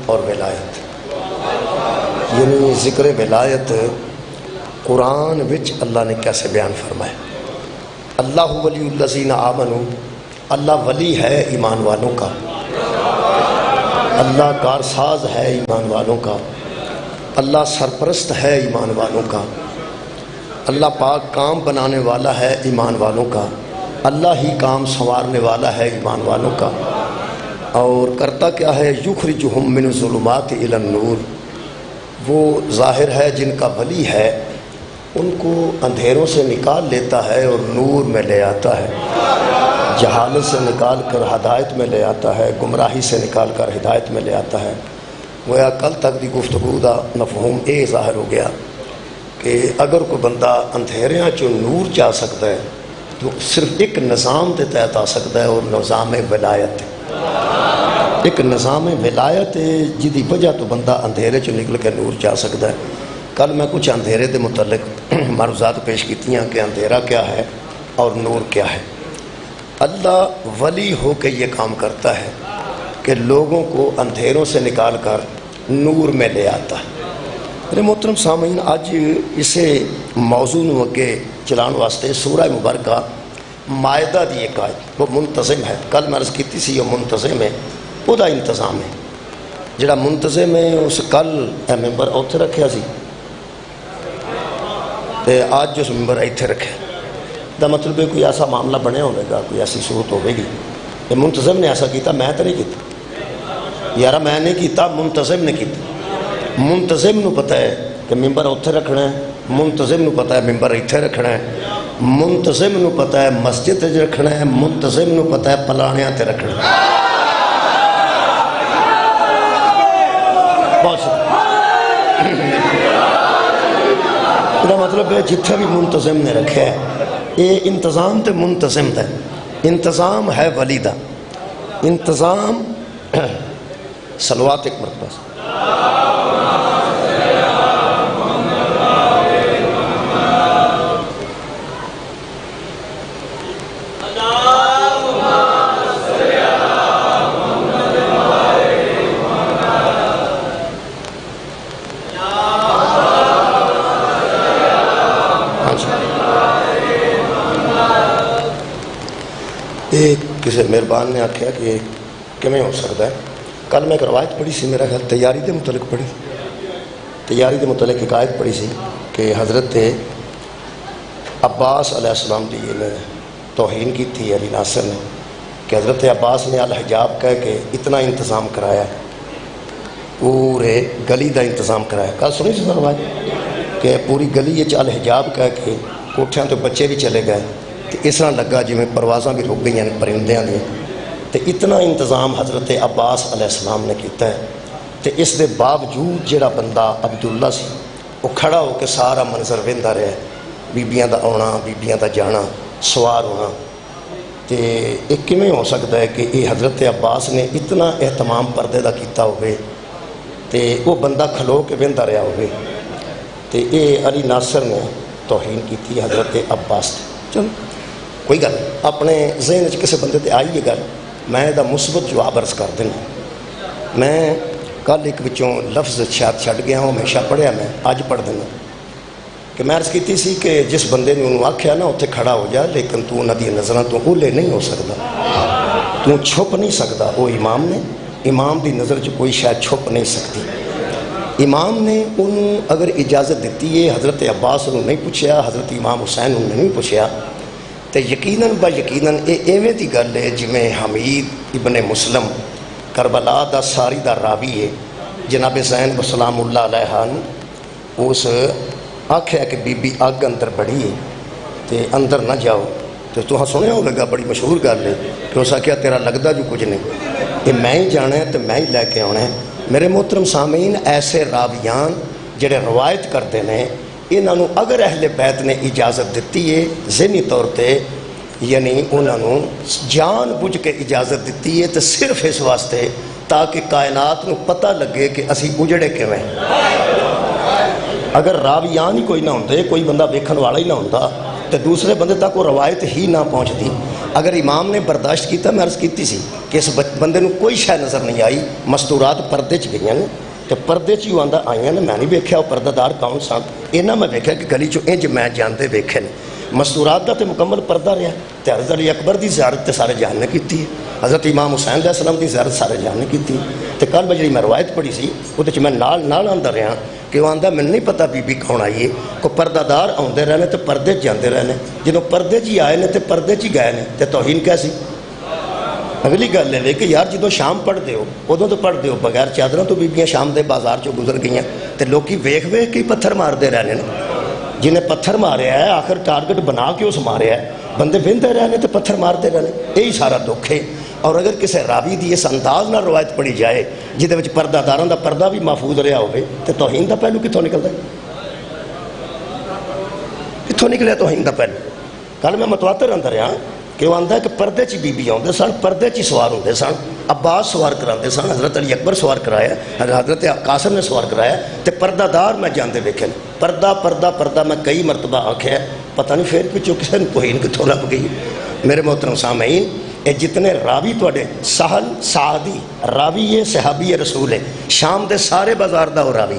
اور ولایت، یعنی ذکر ولایت قرآن وچ اللہ نے کیسے بیان فرمایا؟ اللہ ولی الذین آمنوا، اللہ ولی ہے ایمان والوں کا، اللہ کارساز ہے ایمان والوں کا، اللہ سرپرست ہے ایمان والوں کا، اللہ پاک کام بنانے والا ہے ایمان والوں کا، اللہ ہی کام سنوارنے والا ہے ایمان والوں کا۔ اور کرتا کیا ہے؟ یخرجہم من الظلمات الی النور، وہ ظاہر ہے جن کا ولی ہے ان کو اندھیروں سے نکال لیتا ہے اور نور میں لے آتا ہے، جہالت سے نکال کر ہدایت میں لے آتا ہے، گمراہی سے نکال کر ہدایت میں لے آتا ہے۔ گویا کل تک دی گفتگو دا مفہوم اے ظاہر ہو گیا کہ اگر کوئی بندہ اندھیریاں چوں نور چاہ سکتا ہے تو صرف ایک نظام دے تحت آ سکتا ہے، اور نظام ولایت ہے۔ ایک نظام ولایت ہے جدی وجہ تو بندہ اندھیرے چوں نکل کے نور چاہ سکتا ہے۔ کل میں کچھ اندھیرے دے متعلق معروضات پیش کیتیاں کہ اندھیرا کیا ہے اور نور کیا ہے۔ اللہ ولی ہو کے یہ کام کرتا ہے کہ لوگوں کو اندھیروں سے نکال کر نور میں لے آتا ہے۔ میرے محترم سامعین، آج اسے موضوع نو اگے چلان واسطے سورہ مبارکہ مائدہ دی ایک آیت وہ منتظم ہے۔ کل میں عرض کیتی سی وہ منتظم ہے، وہ دا انتظام ہے جڑا منتظم ہے۔ اس کل ممبر اوتھے رکھیا سی تے آج جو ممبر ایتھے رکھے دا مطلب ہے کوئی ایسا معاملہ بنیا ہوئے گا، کوئی ایسی صورت ہوئے گی۔ یہ منتظم نے ایسا کیتا، میں تو نہیں کیتا یارا، میں نہیں کیتا، منتظم نے کیتا۔ منتظم نو پتہ ہے کہ ممبر اوتھے رکھنا ہے، منتظم نو پتہ ہے ممبر ایتھے رکھنا ہے، منتظم نو پتہ ہے مسجد تے رکھنا ہے، منتظم نو پتہ ہے پلانیاں تے رکھنا ہے۔ بہت مطلب ہے جتھے بھی منتظم نے رکھا ہے یہ انتظام تے منتظم دا انتظام ہے ولی دا انتظام۔ صلوات ایک مرتبہ کسی مہربان نے آکھیا کہ کیویں ہو سکتا ہے۔ کل میں ایک روایت پڑھی سی، میرا خیال تیاری دے متعلق پڑھی، تیاری دے متعلق ایک آیت پڑھی سی کہ حضرت عباس علیہ السلام دی توہین کی تھی علی ناصر نے، کہ حضرت عباس نے الحجاب کہہ کے اتنا انتظام کرایا، پورے گلی دا انتظام کرایا۔ کل سنی سی روایت کہ پوری گلی الحجاب کہہ کے کوٹھیاں تو بچے بھی چلے گئے، تو اس طرح لگا جی میں پروازاں بھی رک گئی ہیں پرندیاں دی، تو اتنا انتظام حضرت عباس علیہ السلام نے کیتا ہے۔ تو اس دے باوجود جڑا بندہ عبداللہ سی وہ کھڑا ہو کے سارا منظر ویندا رہا، بیبیاں دا آنا، بیبیاں دا جانا، سوار ہونا۔ تو یہ کیویں ہو سکتا ہے کہ یہ حضرت عباس نے اتنا اہتمام پردے دا کیتا ہوئے تو وہ بندہ کھلو کے ویندا رہا ہوئے، تو یہ علی ناصر نے توہین کی تھی حضرت عباس نے۔ چلو کوئی گل اپنے ذہن کسی بندے تے آئی ہے گل، میں دا مثبت جواب عرض کر دینا۔ میں کل ایک بچوں لفظ شاید چھڑ گیا ہوں، ہمیشہ پڑھیا میں اج پڑھ دینا کہ میں عرض کیتی سی کہ جس بندے نے انہوں آکھیا نا اتنے کھڑا ہو جا، لیکن تو انہاں دی نظراں تو اولے نہیں ہو سکتا، تو چھپ نہیں سکتا۔ وہ امام نے، امام دی نظر چ کوئی شاید چھپ نہیں سکتی۔ امام نے انہوں اگر اجازت دیتی ہے، حضرت عباس انہوں نہیں پوچھیا، حضرت امام حسین انہوں نہیں پوچھیا، تو یقیناً با یقیناً یہ ایویں دی گل ہے جویں حمید ابن مسلم کربلا دا ساری دا راوی ہے، جناب زینب سلام اللہ علیہ اس آکھیا کہ بی بی اگ اندر بڑی ہے تو اندر نہ جاؤ، تو تُہاں سنیا ہوگا گا، بڑی مشہور گل ہے کہ اس آکھیا تیرا لگدا جو کچھ نہیں، یہ میں ہی جانا ہے تو میں ہی لے کے آنا ہے۔ میرے محترم سامعین، ایسے راویان جڑے روایت کرتے ہیں انہوں اگر اہل بیت نے اجازت دیتی ہے ذہنی طور پہ، یعنی انہوں جان بوجھ کے اجازت دیتی ہے تو صرف اس واسطے تاکہ کائنات نو پتہ لگے کہ اسی اجڑے کیویں۔ اگر راویان ہی کوئی نہ ہوندے، کوئی بندہ ویکھن والا ہی نہ ہوندا تو دوسرے بندے تک وہ روایت ہی نہ پہنچتی۔ اگر امام نے برداشت کیتا، میں عرض کیتی سی کہ اس بندے نو کوئی شے نظر نہیں آئی، مستورات پردے چ گئی نے تے پردے چ ہی آندا آئیاں نے، میں نہیں ویکھیا وہ پردہ دار کون سن، انہاں میں ویکھیا کہ گلی چوں انج میں جاندے ویکھے نے۔ مستورات دا تے مکمل پردہ رہا تے حضرت علی اکبر دی زیارت تے سارے جہان نے کیتی ہے، حضرت امام حسین علیہ السلام دی زیارت سارے جہان نے کیتی ہے۔ تے کل بجڑی میں روایت پڑھی سی وہ میں نال آندا رہا کہ وہ آندا مینوں نہیں پتہ بی بی کون آئی ہے، کو پردہ دار آندے رہنے تے پردے جاندے رہنے، جدوں پردے جی آئے نے تے پردے چ گئے نے تے توہین کیسی؟ اگلی گل ہے کہ یار جدوں شام پڑھتے ہو ادوں تو پڑھتے ہو بغیر چادروں تو بیبیاں شام دے بازار چوں گزر گئیاں تے لوکی ویکھ ویکھ کے پتھر مارتے رہنے نا، جنہیں پتھر ماریا ہے آخر ٹارگٹ بنا کے اس ماریا ہے، بندے وہندے رہنے تے پتھر مارتے رہنے، یہی سارا دکھ ہے۔ اور اگر کسی راوی دی اس انداز نہ روایت پڑھی جائے جہدے وچ پردہ داراں دا پردہ بھی محفوظ رہا ہوئے تے توہین دا پہلو کتوں نکلدا ہے؟ کتوں نکلیا توہین دا پہلو؟ کل میں متواتر اندر رہا کہ وہ آندا ہے کہ پردے چ بیبی آتے سن، پردے چ سوار ہوتے سن، عباس سوار کراتے سن، حضرت علی اکبر سوار کرایا، حضرت قاسم نے سوار کرایا تے پردہ دار میں جاندے ویکھے، پردہ پردہ پردہ میں کئی مرتبہ آکھیا، پتہ نہیں پھر پچھوں کسی نے توہین کتوں لب گئی۔ میرے محترم سامعین، اے جتنے راوی تواڈے سہل سعدی راوی ہے، صحابی رسول ہے، شام دے سارے بازار دا راوی،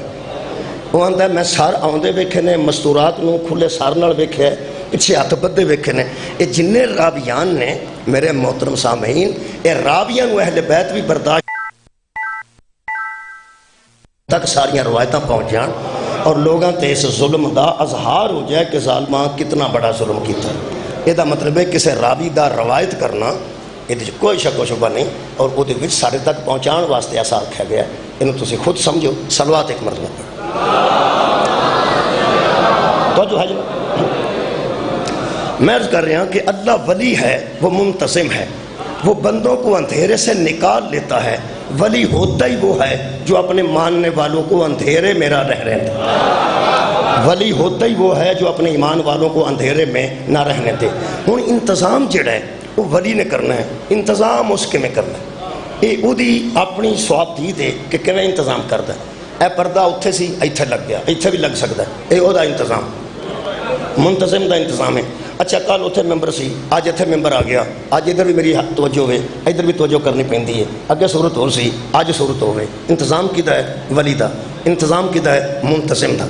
وہ آندا ہے میں سار آندے ویکھے نے، مستورات نو کھلے سار نال ویکھیا، پیچھے ہاتھ بدے ویکھے نے، یہ جننے راویان نے میرے محترم سامعین، اے راویان و اہل بیت بھی برداشت تک ساریاں روایتاں پہنچ جان اور لوگاں تے اس ظلم دا اظہار ہو جائے کہ ظالماں کتنا بڑا ظلم کیتا ہے۔ یہ دا مطلب ہے کسی راوی دا روایت کرنا یہ کوئی شک و شبہ نہیں، اور وہ سارے تک پہنچان واسطے ایسا آکھا گیا، انہوں تسی خود سمجھو، صلوات ایک مرتبہ پڑھو۔ تو جو ہے جو میں عرض کر رہا ہوں کہ اللہ ولی ہے، وہ منتظم ہے، وہ بندوں کو اندھیرے سے نکال لیتا ہے، ولی ہوتا ہی وہ ہے جو اپنے ماننے والوں کو اندھیرے میں نہ رہنے دے، ولی ہوتا ہی وہ ہے جو اپنے ایمان والوں کو اندھیرے میں نہ رہنے دے۔ ہن انتظام جڑا ہے وہ ولی نے کرنا ہے، انتظام اس کے میں کرنا ہے، یہ وہی اپنی سواب دی دے کہ کیویں انتظام کردا ہے، اے پردہ اتھے سی ایتھے لگ گیا، ایتھے بھی لگ سکتا ہے، یہ وہدا انتظام منتظم دا انتظام ہے۔ اچھا کل اتنے ممبر سی، اج اتنے ممبر آ گیا، اج ادھر بھی میری توجہ ہوئے، ادھر بھی توجہ کرنی پیندی ہے، اگے صورت ہو سی اج صورت ہوئے، انتظام کیدا ہے؟ ولی دا، انتظام کیدا ہے؟ منتظم دا۔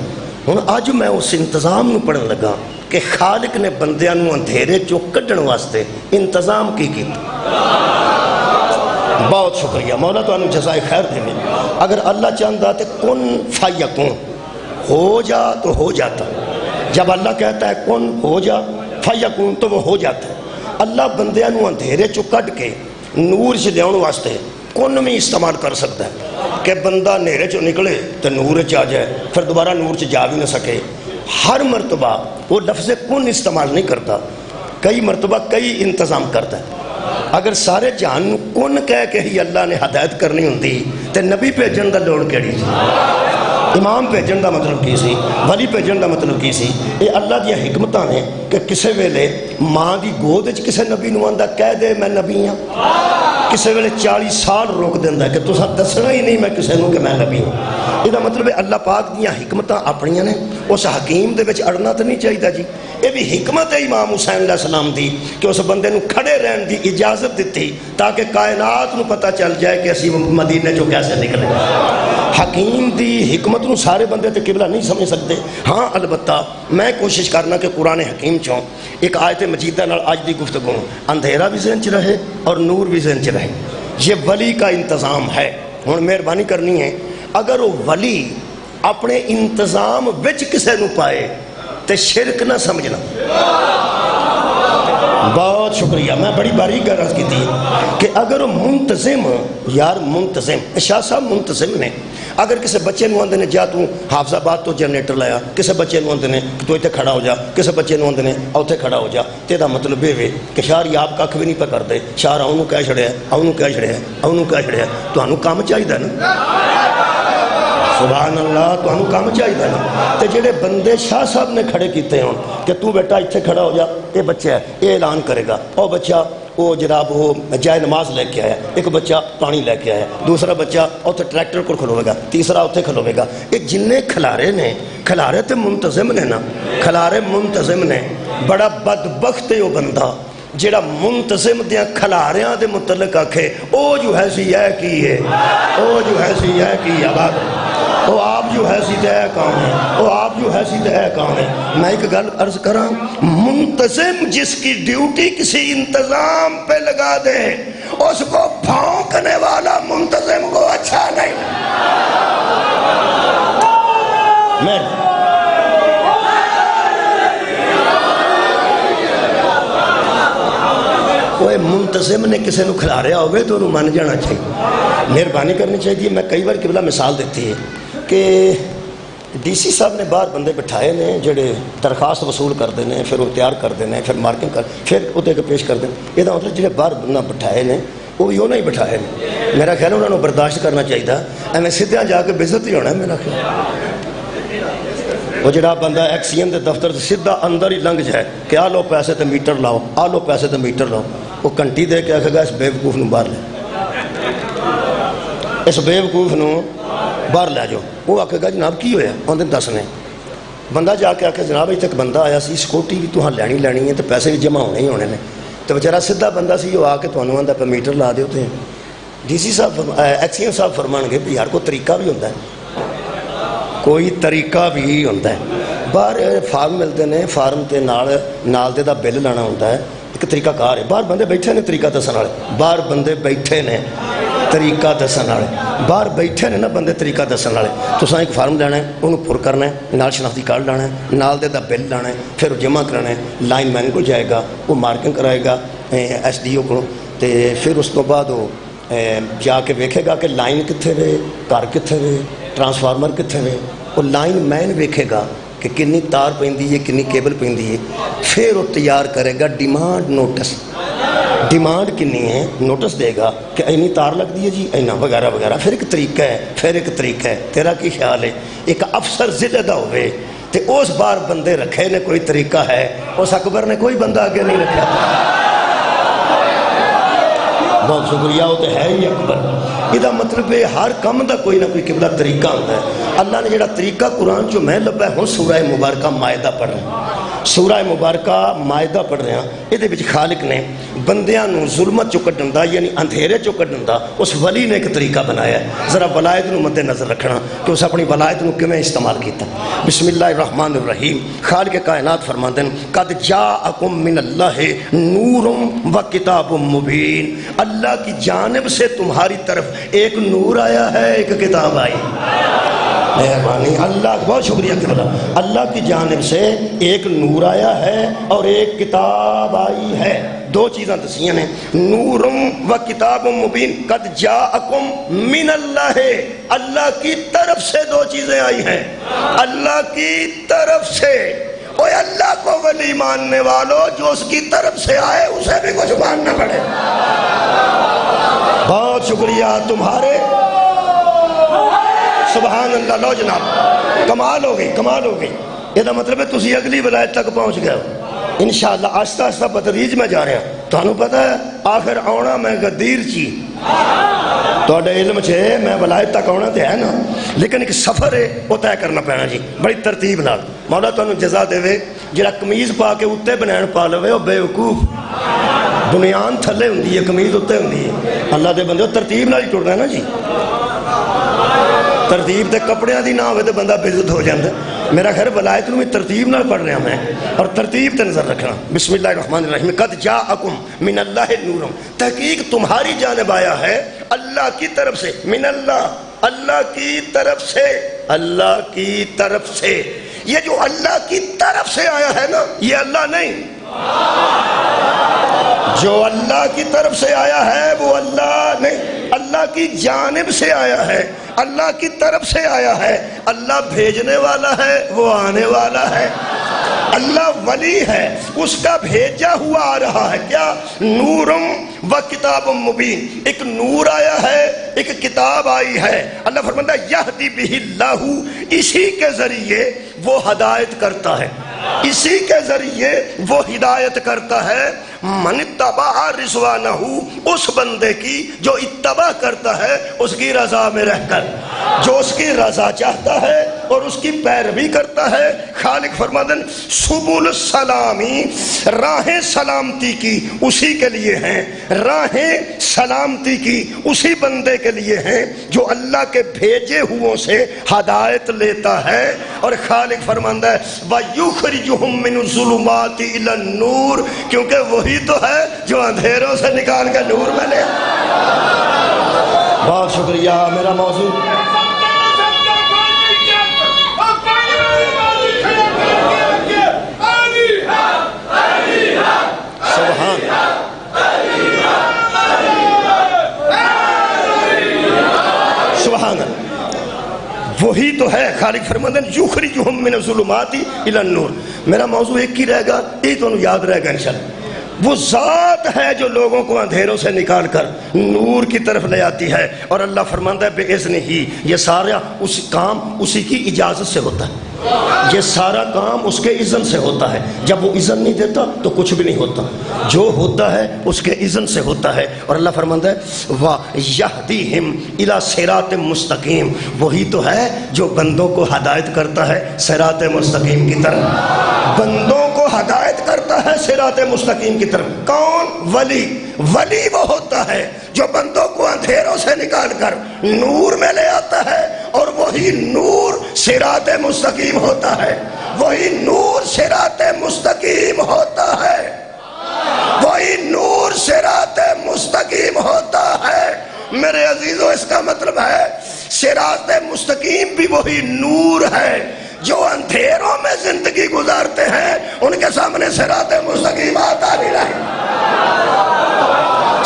ہن اج میں اس انتظام نو پڑھن لگا کہ خالق نے بندیاں نو اندھیرے چوں کڈن واسطے انتظام کی کیتا۔ بہت شکریہ مولا، تو انہوں جزائے خیر دے میں، اگر اللہ چاہتا تو کن فیکون، ہو جا تو ہو جاتا، جب اللہ کہتا ہے کن ہو جا فیکون تو وہ ہو جاتا ہے۔ اللہ بندیاں نو اندھیرے چو کٹ کے نور سے لیاؤن واسطے کن میں استعمال کر سکتا ہے کہ بندہ نیرے چو نکلے تو نور چ آ جائے، پھر دوبارہ نور چ جا بھی نہ سکے۔ ہر مرتبہ وہ لفظ کن استعمال نہیں کرتا، کئی مرتبہ کئی انتظام کرتا ہے۔ اگر سارے جہان نو کن کہہ کے ہی اللہ نے ہدایت کرنی ہوندی تے نبی بھیجن دا لوڑ کیڑی سی؟ امام بھیجن دا مطلب کی سی؟ ولی بھیجن دا مطلب کی سی؟ یہ اللہ دیا حکمتاں نے کہ کسے ویلے ماں دی گود وچ کسے نبی نو آندا کہہ دے میں نبی ہاں، کسے ویلے 40 سال روک دیندا ہے کہ تساں دسنا ہی نہیں میں کسے نو کہ میں نبی ہوں۔ یہ دا مطلب ہے اللہ پاک دیاں حکمتاں اپنیاں نے، اس حکیم دے وچ اڑنا تو نہیں چاہیے جی۔ یہ بھی حکمت ہے امام حسین علیہ السلام دی کہ اس بندے نو کھڑے رہن دی اجازت دیتی تاکہ کائنات نو پتہ چل جائے کہ اسی مدینے جو کیسے نکلے۔ حکیم دی حکمت نو سارے بندے تے قبلہ نہیں سمجھ سکتے۔ ہاں البتہ میں کوشش کرنا کہ قرآن حکیم چوں ایک آیت مجیدہ نال آج دی گفتگو اندھیرا بھی ذہن چ رہے اور نور بھی ذہن چ رہے۔ یہ ولی کا انتظام ہے۔ ہن مہربانی کرنی ہے، اگر وہ ولی اپنے انتظام وچ کسے نو پائے تے شرک نہ سمجھنا۔ بہت شکریہ، میں بڑی باریک عرض کی تھی کہ اگر وہ منتظم، یار منتظم شاہ صاحب منتظم نے، اگر کسی بچے نو آندے نے جا تو حافظ آباد تو جنریٹر لایا، کسی بچے نو آندے نے تو اتنے کھڑا ہو جا، کسی بچے نو آندے نے اوتھے کھڑا ہو جا، تے دا مطلب یہ کہ شاہ آپ کھ بھی نہیں پہ کر دے، شاہ انہوں کہہ چھڑیا، انہوں کہہ چھڑیا، انہوں کہہ چھڑیا، تو انہوں کام چاہیے نا، سبحان اللہ، تو انہوں کام چاہیے نا۔ تے جڑے بندے شاہ صاحب نے کھڑے کیتے ہوں کہ تو بیٹا اتنے کھڑا ہو جا، یہ بچہ ہے یہ اعلان کرے گا، او بچہ وہ جناب وہ جائے نماز لے کے آیا، ایک بچہ پانی لے کے آیا، دوسرا بچہ اتنے ٹریکٹر کو کھلوے گا، تیسرا اتنے کھلوے گا۔ یہ جنہیں کھلارے نے، کھلارے تے منتظم نے نا، کھلارے منتظم نے۔ بڑا بدبخت ہے وہ بندہ جڑا منتظم دیاں کھلاریاں دے متعلق آکھے او جو ہے سی یہ کی ہے، او جو ہے سی یہ کی ہے، او آپ جو ہے سی تے کام ہے، او آپ جو ہے سی تے کام ہے۔ میں ایک گل عرض کراں، منتظم جس کی ڈیوٹی کسی انتظام پہ لگا دے اس کو بھونکنے والا منتظم کو اچھا نہیں۔ کوئی منتظم نے کسی نو کھلا رہا ہوئے تو انہوں مان جانا چاہیے، مہربانی کرنی چاہیے۔ میں کئی بار قبلہ مثال دیتی ہے کہ ڈی سی صاحب نے باہر بندے بٹھائے نے جڑے درخواست وصول کر دینے، پھر وہ تیار کر دینے، پھر مارکنگ کر، پھر ادھے کو پیش کر دینے۔ یہ دا مطلب جڑے باہر بندہ بٹھائے نے وہ بھی انہوں ہی بٹھائے نے، میرا خیال انہوں نے برداشت کرنا چاہیے تھا۔ ایویں سیدھا جا کے بےزت ہی ہونا ہے میرا خیال۔ وہ جڑا بندہ ایکس سی ایم دے دفتر سے سیدھا اندر ہی لنگ جائے کہ آ لو پیسے تے میٹر لاؤ، آ لو پیسے تے میٹر لاؤ، وہ کنٹی دے کے آکھے گا اس بے وقوف نو باہر لے، اس بے وقوف نو باہر لے جاؤ۔ وہ آکھے گا جناب کی ہویا؟ اندر دسنے بندہ جا کے آکھے جناب اتنے ایک بندہ آیا سی، سکوٹی بھی تو لینی ہے تو پیسے بھی جمع ہونے ہی ہونے نے، تو بیچارہ سیدھا بندہ سی وہ آ کے تمہیں آندا پہ میٹر لا دیو۔ تے ڈی سی صاحب ایکس سی ایم صاحب فرمان گے بھی یار کوئی طریقہ بھی ہوتا ہے، کوئی طریقہ بھی ہوتا ہے۔ باہر فارم ملتے ہیں، فارم تے نال دے دا بل لانا ہوتا ہے، ایک طریقہ کار ہے۔ باہر بندے بیٹھے نے طریقہ دسن والے، باہر بندے بیٹھے نے طریقہ دسن والے، باہر بیٹھے نے نا بندے طریقہ دسن والے۔ تساں ایک فارم لینا ہے، انہوں پر کرنا ہے، نال شناختی کارڈ لانا ہے، نال دے دا بل لانا ہے، پھر جمع کرانا ہے، لائن مین کو جائے گا، وہ مارکنگ کرائے گا ایس ڈی او کو، تے پھر اس تو بعد وہ جا کے ویکھے گا کہ لائن کتنے وے، گھر کتنے وے، ٹرانسفارمر کتنے وے۔ وہ لائن مین ویکھے گا کہ کنی تار پیندی ہے، کنی کیبل پیندی ہے، پھر وہ تیار کرے گا ڈیمانڈ نوٹس، ڈیمانڈ کنی ہے نوٹس دے گا کہ اینی تار لگ دی ہے جی اینا وغیرہ وغیرہ۔ پھر ایک طریقہ ہے، پھر ایک طریقہ ہے۔ تیرا کی خیال ہے ایک افسر ضلع دا ہوئے تے اس بار بندے رکھے نے کوئی طریقہ ہے، اس اکبر نے کوئی بندہ آگے نہیں رکھا؟ بہت شکریہ، وہ تو ہے ہی اکبر۔ یہ مطلب ہے ہر کم دا کوئی نہ کوئی قبلہ طریقہ ہوتا ہے۔ اللہ نے جڑا طریقہ قرآن جو میں لبا ہے ہوں سورہ مبارکہ مائدہ پڑھ رہے ہیں، سورہ مبارکہ مائدہ پڑھ رہے ہیں۔ یہ بچ خالق نے بندیاں نو ظلمت چو کڈن دا یعنی اندھیرے چو کڈن دا اس ولی نے ایک طریقہ بنایا ہے۔ ذرا ولایت نو مد نظر رکھنا کہ اس اپنی ولایت نو کیویں استعمال کیتا۔ بسم اللہ الرحمن الرحیم۔ خالق کائنات فرماتے ہیں قد جاءکم من اللہ نور و کتاب مبین، اللہ کی جانب سے تمہاری طرف ایک نور آیا ہے، ایک کتاب آئی۔ مہربانی اللہ، بہت شکریہ کہ اللہ کی جانب سے ایک نور آیا ہے اور ایک کتاب آئی ہے۔ دو چیزاں دسیاں نے، نور و کتاب مبین۔ قد جاءکم من اللہ، اللہ کی طرف سے دو چیزیں آئی ہیں، اللہ کی طرف سے۔ اوے اللہ کو ولی ماننے والو جو اس کی طرف سے آئے اسے بھی کچھ ماننا پڑے۔ بہت شکریہ تمہارے، سبحان اللہ۔ لو جناب کمال ہو گئی، کمال ہو گئی۔ یہ مطلب ہے تسی اگلی ولایت تک پہنچ گئے ہو انشاءاللہ۔ آہستہ آہستہ بتدریج میں جا رہا ہوں۔ تمہیں پتہ ہے آخر آنا میں غدیر چی تھوڑے علم چھے، میں ولایت تک آنا تو ہے نا، لیکن ایک سفر ہے وہ طے کرنا پینا جی بڑی ترتیب نال۔ مولا تمہیں جزا دے وے، جڑا قمیض پا کے اتنے بنین پا لوے وہ بے وقوف، بنیان تھلے ہوندی ہے قمیض اتنے ہوندی ہے۔ اللہ دے بندے ترتیب نال ہی ٹر رہا ہے نا جی، ترتیب تے کپڑیاں دی نہ ہوئے تو بندہ بے عزت ہو جاتا ہے۔ میرا خیر ولایت نو میں ترتیب نال پڑھ رہا میں اور ترتیب تے نظر رکھنا۔ بسم اللہ الرحمن الرحیم۔ قد جاءکم من اللہ نور، تحقیق تمہاری جانب آیا ہے اللہ کی طرف سے، من اللہ، اللہ کی طرف سے، اللہ کی طرف سے۔ یہ جو اللہ کی طرف سے آیا ہے نا یہ اللہ نہیں، جو اللہ کی طرف سے آیا ہے وہ اللہ نہیں، اللہ کی جانب سے آیا ہے، اللہ کی طرف سے آیا ہے۔ اللہ بھیجنے والا ہے، وہ آنے والا ہے۔ اللہ ولی ہے، اس کا بھیجا ہوا آ رہا ہے۔ کیا؟ نورم و کتاب مبین، ایک نور آیا ہے، ایک کتاب آئی ہے۔ اللہ فرماتا ہے یہدی بہ اللہ، اسی کے ذریعے وہ ہدایت کرتا ہے، اسی کے ذریعے وہ ہدایت کرتا ہے۔ من اتبع رضوانہ، اس بندے کی جو اتباع کرتا ہے اس کی رضا میں رہ کر، جو اس کی رضا چاہتا ہے اور اس کی پیروی کرتا ہے، خالق فرماتے ہیں سبل السلامی، راہیں سلامتی کی اسی کے لیے ہیں، راہیں سلامتی کی اسی بندے کے لیے ہیں جو اللہ کے بھیجے ہوئوں سے ہدایت لیتا ہے۔ اور خالق فرماتا ہے وَيُخْرِجُهُم مِّنَ الظُّلُمَاتِ إِلَى النُّورِ، کیونکہ وہی تو ہے جو اندھیروں سے نکال کے نور میں لے۔ بہت شکریہ۔ میرا موضوع سبحان سبحان وہی تو ہے۔ خالق فرماتے ہیں یخرجہم من الظلمات الی النور۔ میرا موضوع ایک ہی رہے گا، یہ تو یاد رہے گا انشاءاللہ۔ وہ ذات ہے جو لوگوں کو اندھیروں سے نکال کر نور کی طرف لے آتی ہے، اور اللہ فرماتا ہے بِإِذْنِهِ، یہ سارا اس کام اسی کی اجازت سے ہوتا ہے، یہ سارا کام اس کے اذن سے ہوتا ہے۔ جب وہ اذن نہیں دیتا تو کچھ بھی نہیں ہوتا، جو ہوتا ہے اس کے اذن سے ہوتا ہے۔ اور اللہ فرماتا ہے وَيَهْدِيهِمْ إِلَى صِرَاطٍ مُسْتَقِيمٍ، وہی تو ہے جو بندوں کو ہدایت کرتا ہے صراط مستقیم کی طرف، بندوں کو ہدایت کرتا ہے صراط مستقیم کی طرف۔ کون؟ ولی۔ ولی وہ ہوتا ہے جو بندوں کو اندھیروں سے نکال کر نور میں لے آتا ہے، اور وہی نور صراط مستقیم ہوتا ہے، وہی نور صراط مستقیم ہوتا ہے، وہی نور صراط مستقیم ہوتا ہے۔ میرے عزیزو، اس کا مطلب ہے صراط مستقیم بھی وہی نور ہے۔ جو اندھیروں میں زندگی گزارتے ہیں ان کے سامنے صراط مستقیم آتا نہیں رہے۔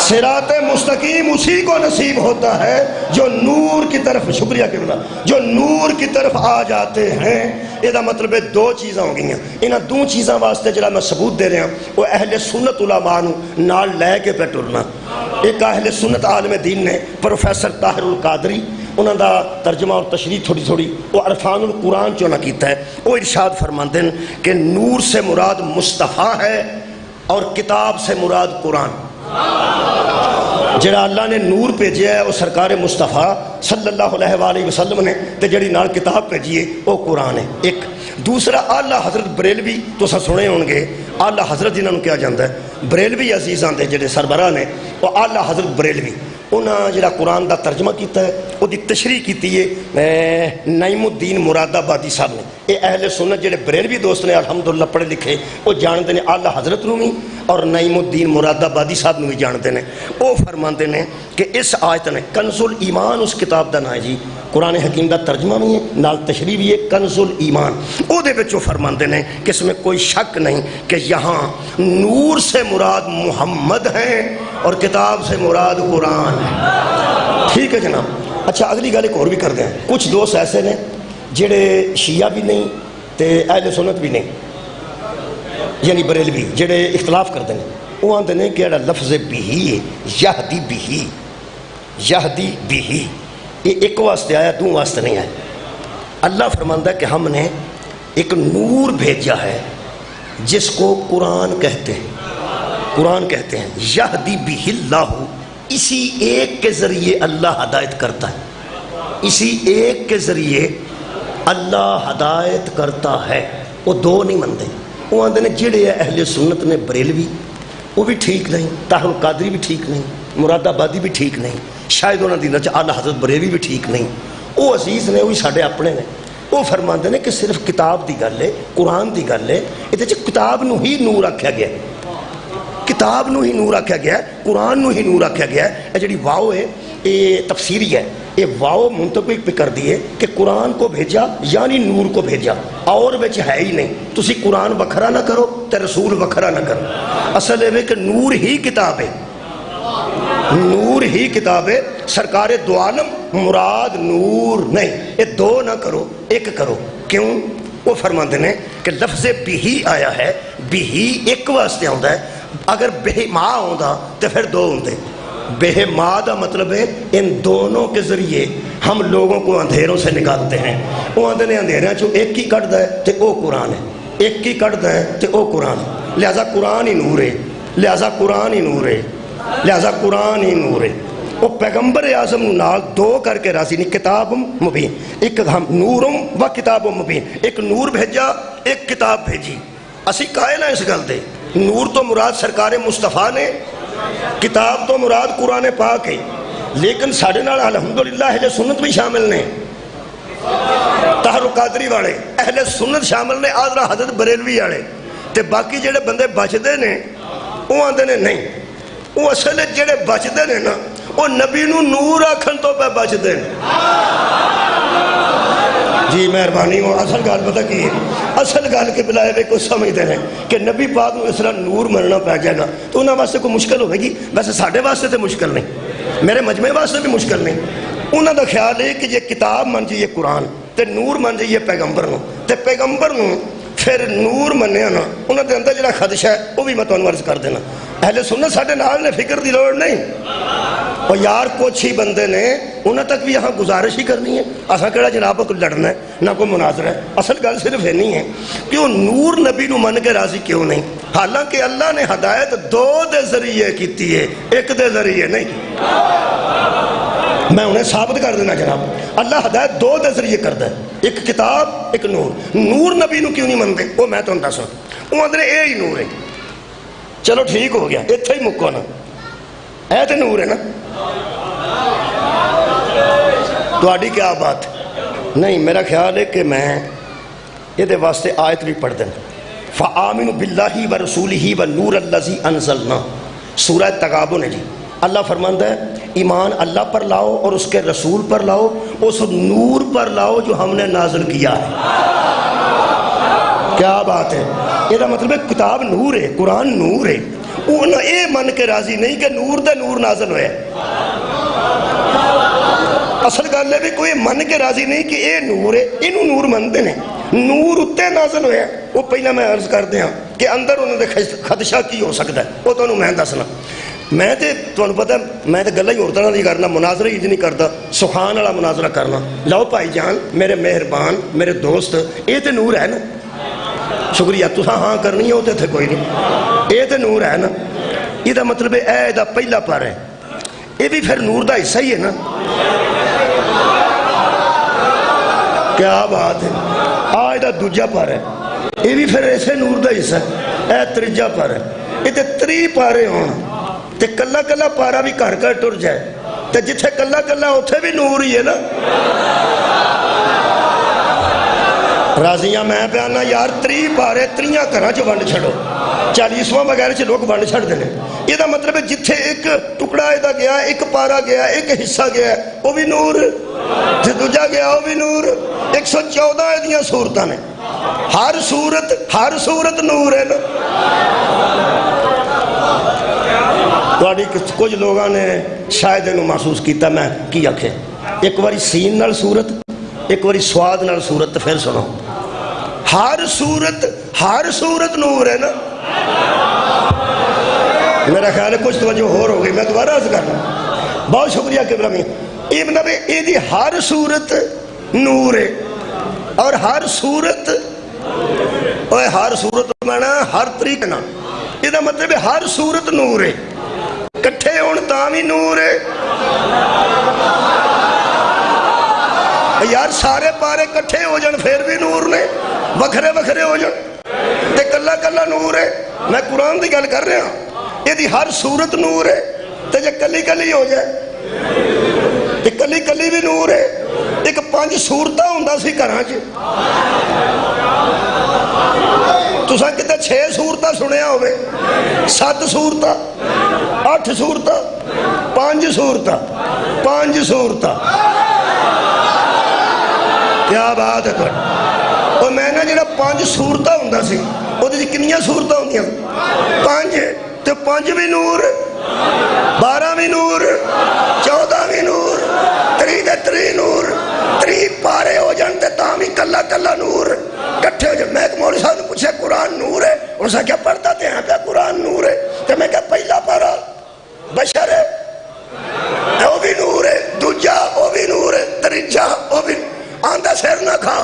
صراط مستقیم اسی کو نصیب ہوتا ہے جو نور کی طرف، شکریہ قبلہ، جو نور کی طرف آ جاتے ہیں۔ یہ مطلب ہے دو چیزاں ہو گئی ہیں، انہاں دو چیزاں واسطے جڑا میں ثبوت دے رہا ہوں وہ اہل سنت علماء نو نال لے کے پہ ٹرنا۔ ایک اہل سنت عالم دین نے پروفیسر طاہر القادری، انہوں دا ترجمہ اور تشریح تھوڑی وہ عرفان القرآن چوں نہ کیتا ہے، وہ ارشاد فرماندے ہیں کہ نور سے مراد مصطفیٰ ہے اور کتاب سے مراد قرآن۔ جڑا اللہ نے نور بھیجا ہے وہ سرکار مصطفیٰ صلی اللہ علیہ وآلہ وسلم نے، تے جڑی نال کتاب بھیجی ہے وہ قرآن ہے۔ ایک دوسرا اعلیٰ حضرت بریلوی، تو سنے ہوں گے اعلیٰ حضرت جنہوں کیا جاتا ہے بریلوی عزیزاں دے جڑے سربراہ نے، وہ اعلیٰ حضرت بریلوی، انہاں جڑا قرآن دا ترجمہ کیتا ہے وہ دی تشریح کیتی ہے نعیم الدین مراد آبادی صاحب نے۔ یہ اہل سنت جڑے بریلوی دوست نے الحمدللہ پڑھے لکھے وہ جانتے ہیں اعلیٰ حضرت نو بھی اور نعیم الدین مراد آبادی صاحب نو بھی جانتے ہیں۔ وہ فرماتے ہیں کہ اس آیت نے کنز الایمان، اس کتاب دا نام ہے جی، قرآن حکیم دا ترجمہ بھی ہے نال تشریح بھی ہے، کنز الایمان۔ او دے وچ فرماتے ہیں کہ اس میں کوئی شک نہیں کہ یہاں نور سے مراد محمد ہیں اور کتاب سے مراد قرآن ہے۔ ٹھیک ہے جناب۔ اچھا اگلی گل ایک اور بھی کر دیں، کچھ دوست ایسے نے جڑے شیعہ بھی نہیں تے اہل سنت بھی نہیں، یعنی بریلوی جڑے اختلاف کرتے ہیں، وہ آتے ہیں کہ ایڑا لفظ بیہی ہے، یہدی بیہی، یہدی بیہی، یہ ایک واسطے آیا، دو واسطے نہیں آیا۔ اللہ فرماندہ ہے کہ ہم نے ایک نور بھیجا ہے جس کو قرآن کہتے ہیں، قرآن کہتے ہیں یہدی بیہ اللہ، اسی ایک کے ذریعے اللہ ہدایت کرتا ہے، اسی ایک کے ذریعے اللہ ہدایت کرتا ہے۔ وہ دو نہیں منتے، وہ آتے ہیں جڑے اہل سنت نے بریلوی وہ بھی ٹھیک نہیں، طاہر القادری بھی ٹھیک نہیں، مراد آبادی بھی ٹھیک نہیں، شاید انہوں نے دل اعلیٰ حضرت بریلوی بھی ٹھیک نہیں۔ وہ عزیز نے، وہی ساڈے اپنے نے، وہ فرماتے ہیں کہ صرف کتاب دی گل ہے، قرآن دی گل ہے، یہ کتاب نو ہی نور آکھیا گیا ہے، کتاب نو ہی نور آکھیا گیا ہے، قرآن نو ہی نور آکھیا گیا ہے۔ یہ جڑی واو ہے یہ تفسیری ہے، یہ واو منطبق پہ کر دیے کہ قرآن کو بھیجا یعنی نور کو بھیجا، اور بچ ہے ہی نہیں، تسی قرآن وکھرا نہ کرو تے رسول وکھرا نہ کرو۔ اصل ہے کہ نور ہی کتاب ہے، نور ہی کتاب ہے، سرکار دو عالم مراد نور نہیں، یہ دو نہ کرو ایک کرو۔ کیوں؟ وہ فرماتے ہیں کہ لفظ بیہی آیا ہے، بیہی ایک واسطے آتا ہے، اگر بے ماں ہوتا تو پھر دو ہوتے۔ بے ماں دا مطلب ہے ان دونوں کے ذریعے ہم لوگوں کو اندھیروں سے نکالتے ہیں۔ وہ آتے ہیں اندھیروں چو ایک ہی کٹ ہے تو وہ قرآن ہے، ایک ہی کٹ ہے تو وہ قرآن ہے، لہذا قرآن ہی نور ہے، لہذا قرآن ہی نور ہے، لہذا قرآن ہی نور ہے۔ وہ پیغمبر اعظم نال دو کر کے راضی نہیں، کتاب مبین، ایک ہم نورم و کتاب مبین، ایک نور بھیجا ایک کتاب بھیجی، اسی قائل ہیں اس گل دے۔ نور تو مراد سرکار مصطفیٰ نے، کتاب تو مراد قرآن پاک ہے، لیکن ساڑھے نال الحمدللہ اہل سنت بھی شامل نے، طاہر القادری والے اہل سنت شامل نے، آدھرا حضرت بریلوی والے، تے باقی جڑے بندے بچدے نے وہ آندے نے نہیں، وہ اصل جڑے بچدے نے نا وہ نبی نو نور آکھن تو پہ بچدے نے۔ جی مہربانی ہو، اصل گال پتہ کی ہے، اصل گال کے بلائے میں کو سمجھتے ہیں کہ نبی پاک اس طرح نور مرنا پہ جائے گا تو انہاں واسطے کوئی مشکل ہوئے گی، ویسے ساڑھے واسطے تے مشکل نہیں، میرے مجمع واسطے بھی مشکل نہیں۔ انہاں دا خیال ہے کہ یہ کتاب من جائیے قرآن تے نور من جائیے پیغمبر نو، تے پیغمبر نو پھر نور منیا نا، انہاں دے اندر جڑا خدشہ ہے وہ بھی میں تانوں عرض کر دینا۔ اہل سنت ساڑھے نال نے، فکر دی لوڑ نہیں، اور یار کچھ ہی بندے نے انہاں تک بھی یہاں گزارش ہی کرنی ہے، اساں کیڑا جناب کو لڑنا ہے نہ کوئی مناظرہ ہے۔ اصل گل صرف ہے نہیں ہے کہ وہ نور نبی نو من کے راضی کیوں نہیں، حالانکہ اللہ نے ہدایت دو دے ذریعے کیتی ہے، ایک دے ذریعے نہیں۔ میں انہیں ثابت کر دینا جناب، اللہ ہدایت دو دے ذریعے کرتا ہے، ایک کتاب ایک نور۔ نور نبی نو کیوں نہیں منتے وہ میں تمہیں دسوں، وہ اندر اے ہی نور ہے۔ چلو ٹھیک ہو گیا، اتھے ہی مکو نا، اے تے نور ہے نا، تہاڈی کیا بات نہیں؟ میرا خیال ہے کہ میں یہ دے واسطے آیت بھی پڑھ دیں، فَآمِنُوا بِاللَّهِ وَرَسُولِهِ وَالنُّورِ الَّذِي أَنزَلْنَا، سورہ تغابن ہے جی۔ اللہ فرماندہ ہے ایمان اللہ پر لاؤ اور اس کے رسول پر لاؤ، اس نور پر لاؤ جو ہم نے نازل کیا ہے۔ کیا بات ہے؟ یہ مطلب ہے کتاب نور ہے، قرآن نور ہے، انہاں اے من کے راضی نہیں کہ نور دے نور نازل ہوئے۔ اصل گل ہے بھی کوئی من کے راضی نہیں کہ اے نور ہے، انہوں نور مندے نے، نور اتے نازل ہوئے۔ وہ پہلا میں عرض کر دیا کہ اندر انہوں نے خدشہ کی ہو سکتا ہے، وہ تو میں دسنا۔ میں تے تمہیں پتہ میں تے گلہ ہی اور طرح نہیں کرنا، مناظرہ ہی نہیں کرتا، سبحان والا مناظرہ کرنا۔ لو بھائی جان میرے مہربان میرے دوست، اے تے نور ہے نا، شکریہ تساں ہاں کرنی ہے، وہ تے کوئی نہیں، اے تے نور ہے نا۔ یہ دا مطلب ہے اے دا پہلا پر ہے، یہ بھی پھر نور دا حصہ ہی ہے نا۔ کیا بات ہے؟ آج دا دوجا پر ہے، یہ بھی پھر ایسے نور دا حصہ ہے، اے تریجا پر ہے۔ یہ تے تری پارے ہون تے کلا کلا پارا بھی گھر گھر ٹر جائے تے جتھے کلا کلا اتھے بھی نور ہی ہے نا۔ راضیاں میں پیانا یار تری پارے تریاں گھراں چ ونڈ چھڑو، 40واں وغیرہ چ لوگ ونڈ چھڑ دینے۔ یہ دا مطلب ہے جتھے ایک ٹکڑا ایدہ گیا، ایک پارا گیا، ایک حصہ گیا، وہ بھی نور، جے دوجا گیا وہ بھی نور۔ 114 ایدیاں صورتاں نے، ہر صورت نور ہے نا۔ کچھ لوگاں نے شاید انہوں محسوس کیتا میں کی آکھے، ایک باری سین نال صورت ایک باری سواد نال صورت، پھر سنو، ہر صورت نور ہے نا۔ میرا خیال ہے کچھ توجہ ہو گئی، میں دوبارہ عرض کرنا، بہت شکریہ قبلہ میں۔ ابن ابی ایدی ہر صورت نور ہے، اور ہر صورت میں ہر طریقے نا، یہ دا مطلب ہے ہر صورت نور ہے، کٹھے ہون تاں بھی نور ہے۔ یار سارے پارے کٹھے ہو جان پھر بھی نور نے، وکھرے وکھرے ہو جان تے کلا کلا نور ہے۔ میں قرآن دی گل کر رہا ہوں، یہ دی ہر صورت نور ہے، تے جے کلی کلی ہو جائے تے کلی کلی بھی نور ہے۔ ایک 5 صورتاں ہوندا سی گھراں چ، تساں کتے 6 صورتاں سنیا ہوئے، 7 صورتاں، 8 صورتاں، 5 صورتاں۔ کیا بات ہے تو؟ اور میں نے جڑا 5 صورتاں ہوندا سی، وہ دی کنیاں صورتاں ہوندیاں؟ 5، تے 5 بھی نور، 12 بھی نور، 14 بھی نور، 3 نور، 3 پارے ہو جان تے تاں بھی کلا کلا نور، کٹھے ہو جان۔ میں ایک مولوی صاحب نے پوچھا قرآن نور ہے، انہوں نے کیا پڑھتا تے ہیں پہ قرآن نور ہے؟ تے میں کہا پہلا پارا بشر ہے، وہ بھی نور ہے، دوجا وہ بھی نور ہے، تریجا وہ بھی آندہ سر نہ کھا،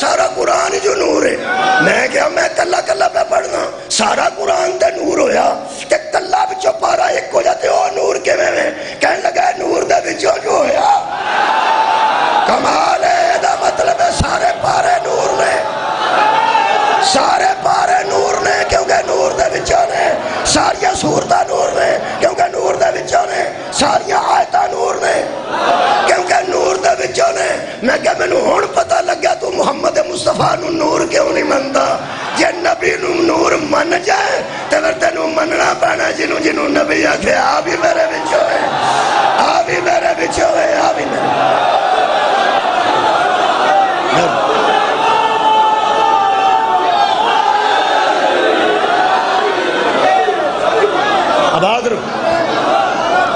سارا قرآن جو نور ہے۔ میں کہا میں کلا کلا پہ پڑھنا، سارا قرآن تے نور ہویا تے کلا بچو پارا ایک ہو جاتے ہو کے میں کہنے لگا نور دے وچوں جو ہویا کمال ہے دا مطلب ہے سارے پارے نور نے سارے پارے نور نے کیونکہ نور دے وچوں نے ساریاں صورتاں نور نے کیونکہ نور دے وچوں نے ساریاں آیتاں نور نے کیونکہ نور دے وچوں نے میں کہ مینوں ہن پتہ لگا تو محمد مصطفیٰ نو نور کیوں نہیں مندا جے نبی نو نور من جائے تے پھر تینوں مننا پینا جنوں جنوں نبی آکھے آ بھی میرے وچوں ہے آ بھی میرے وچوں ہے آ بھی میرے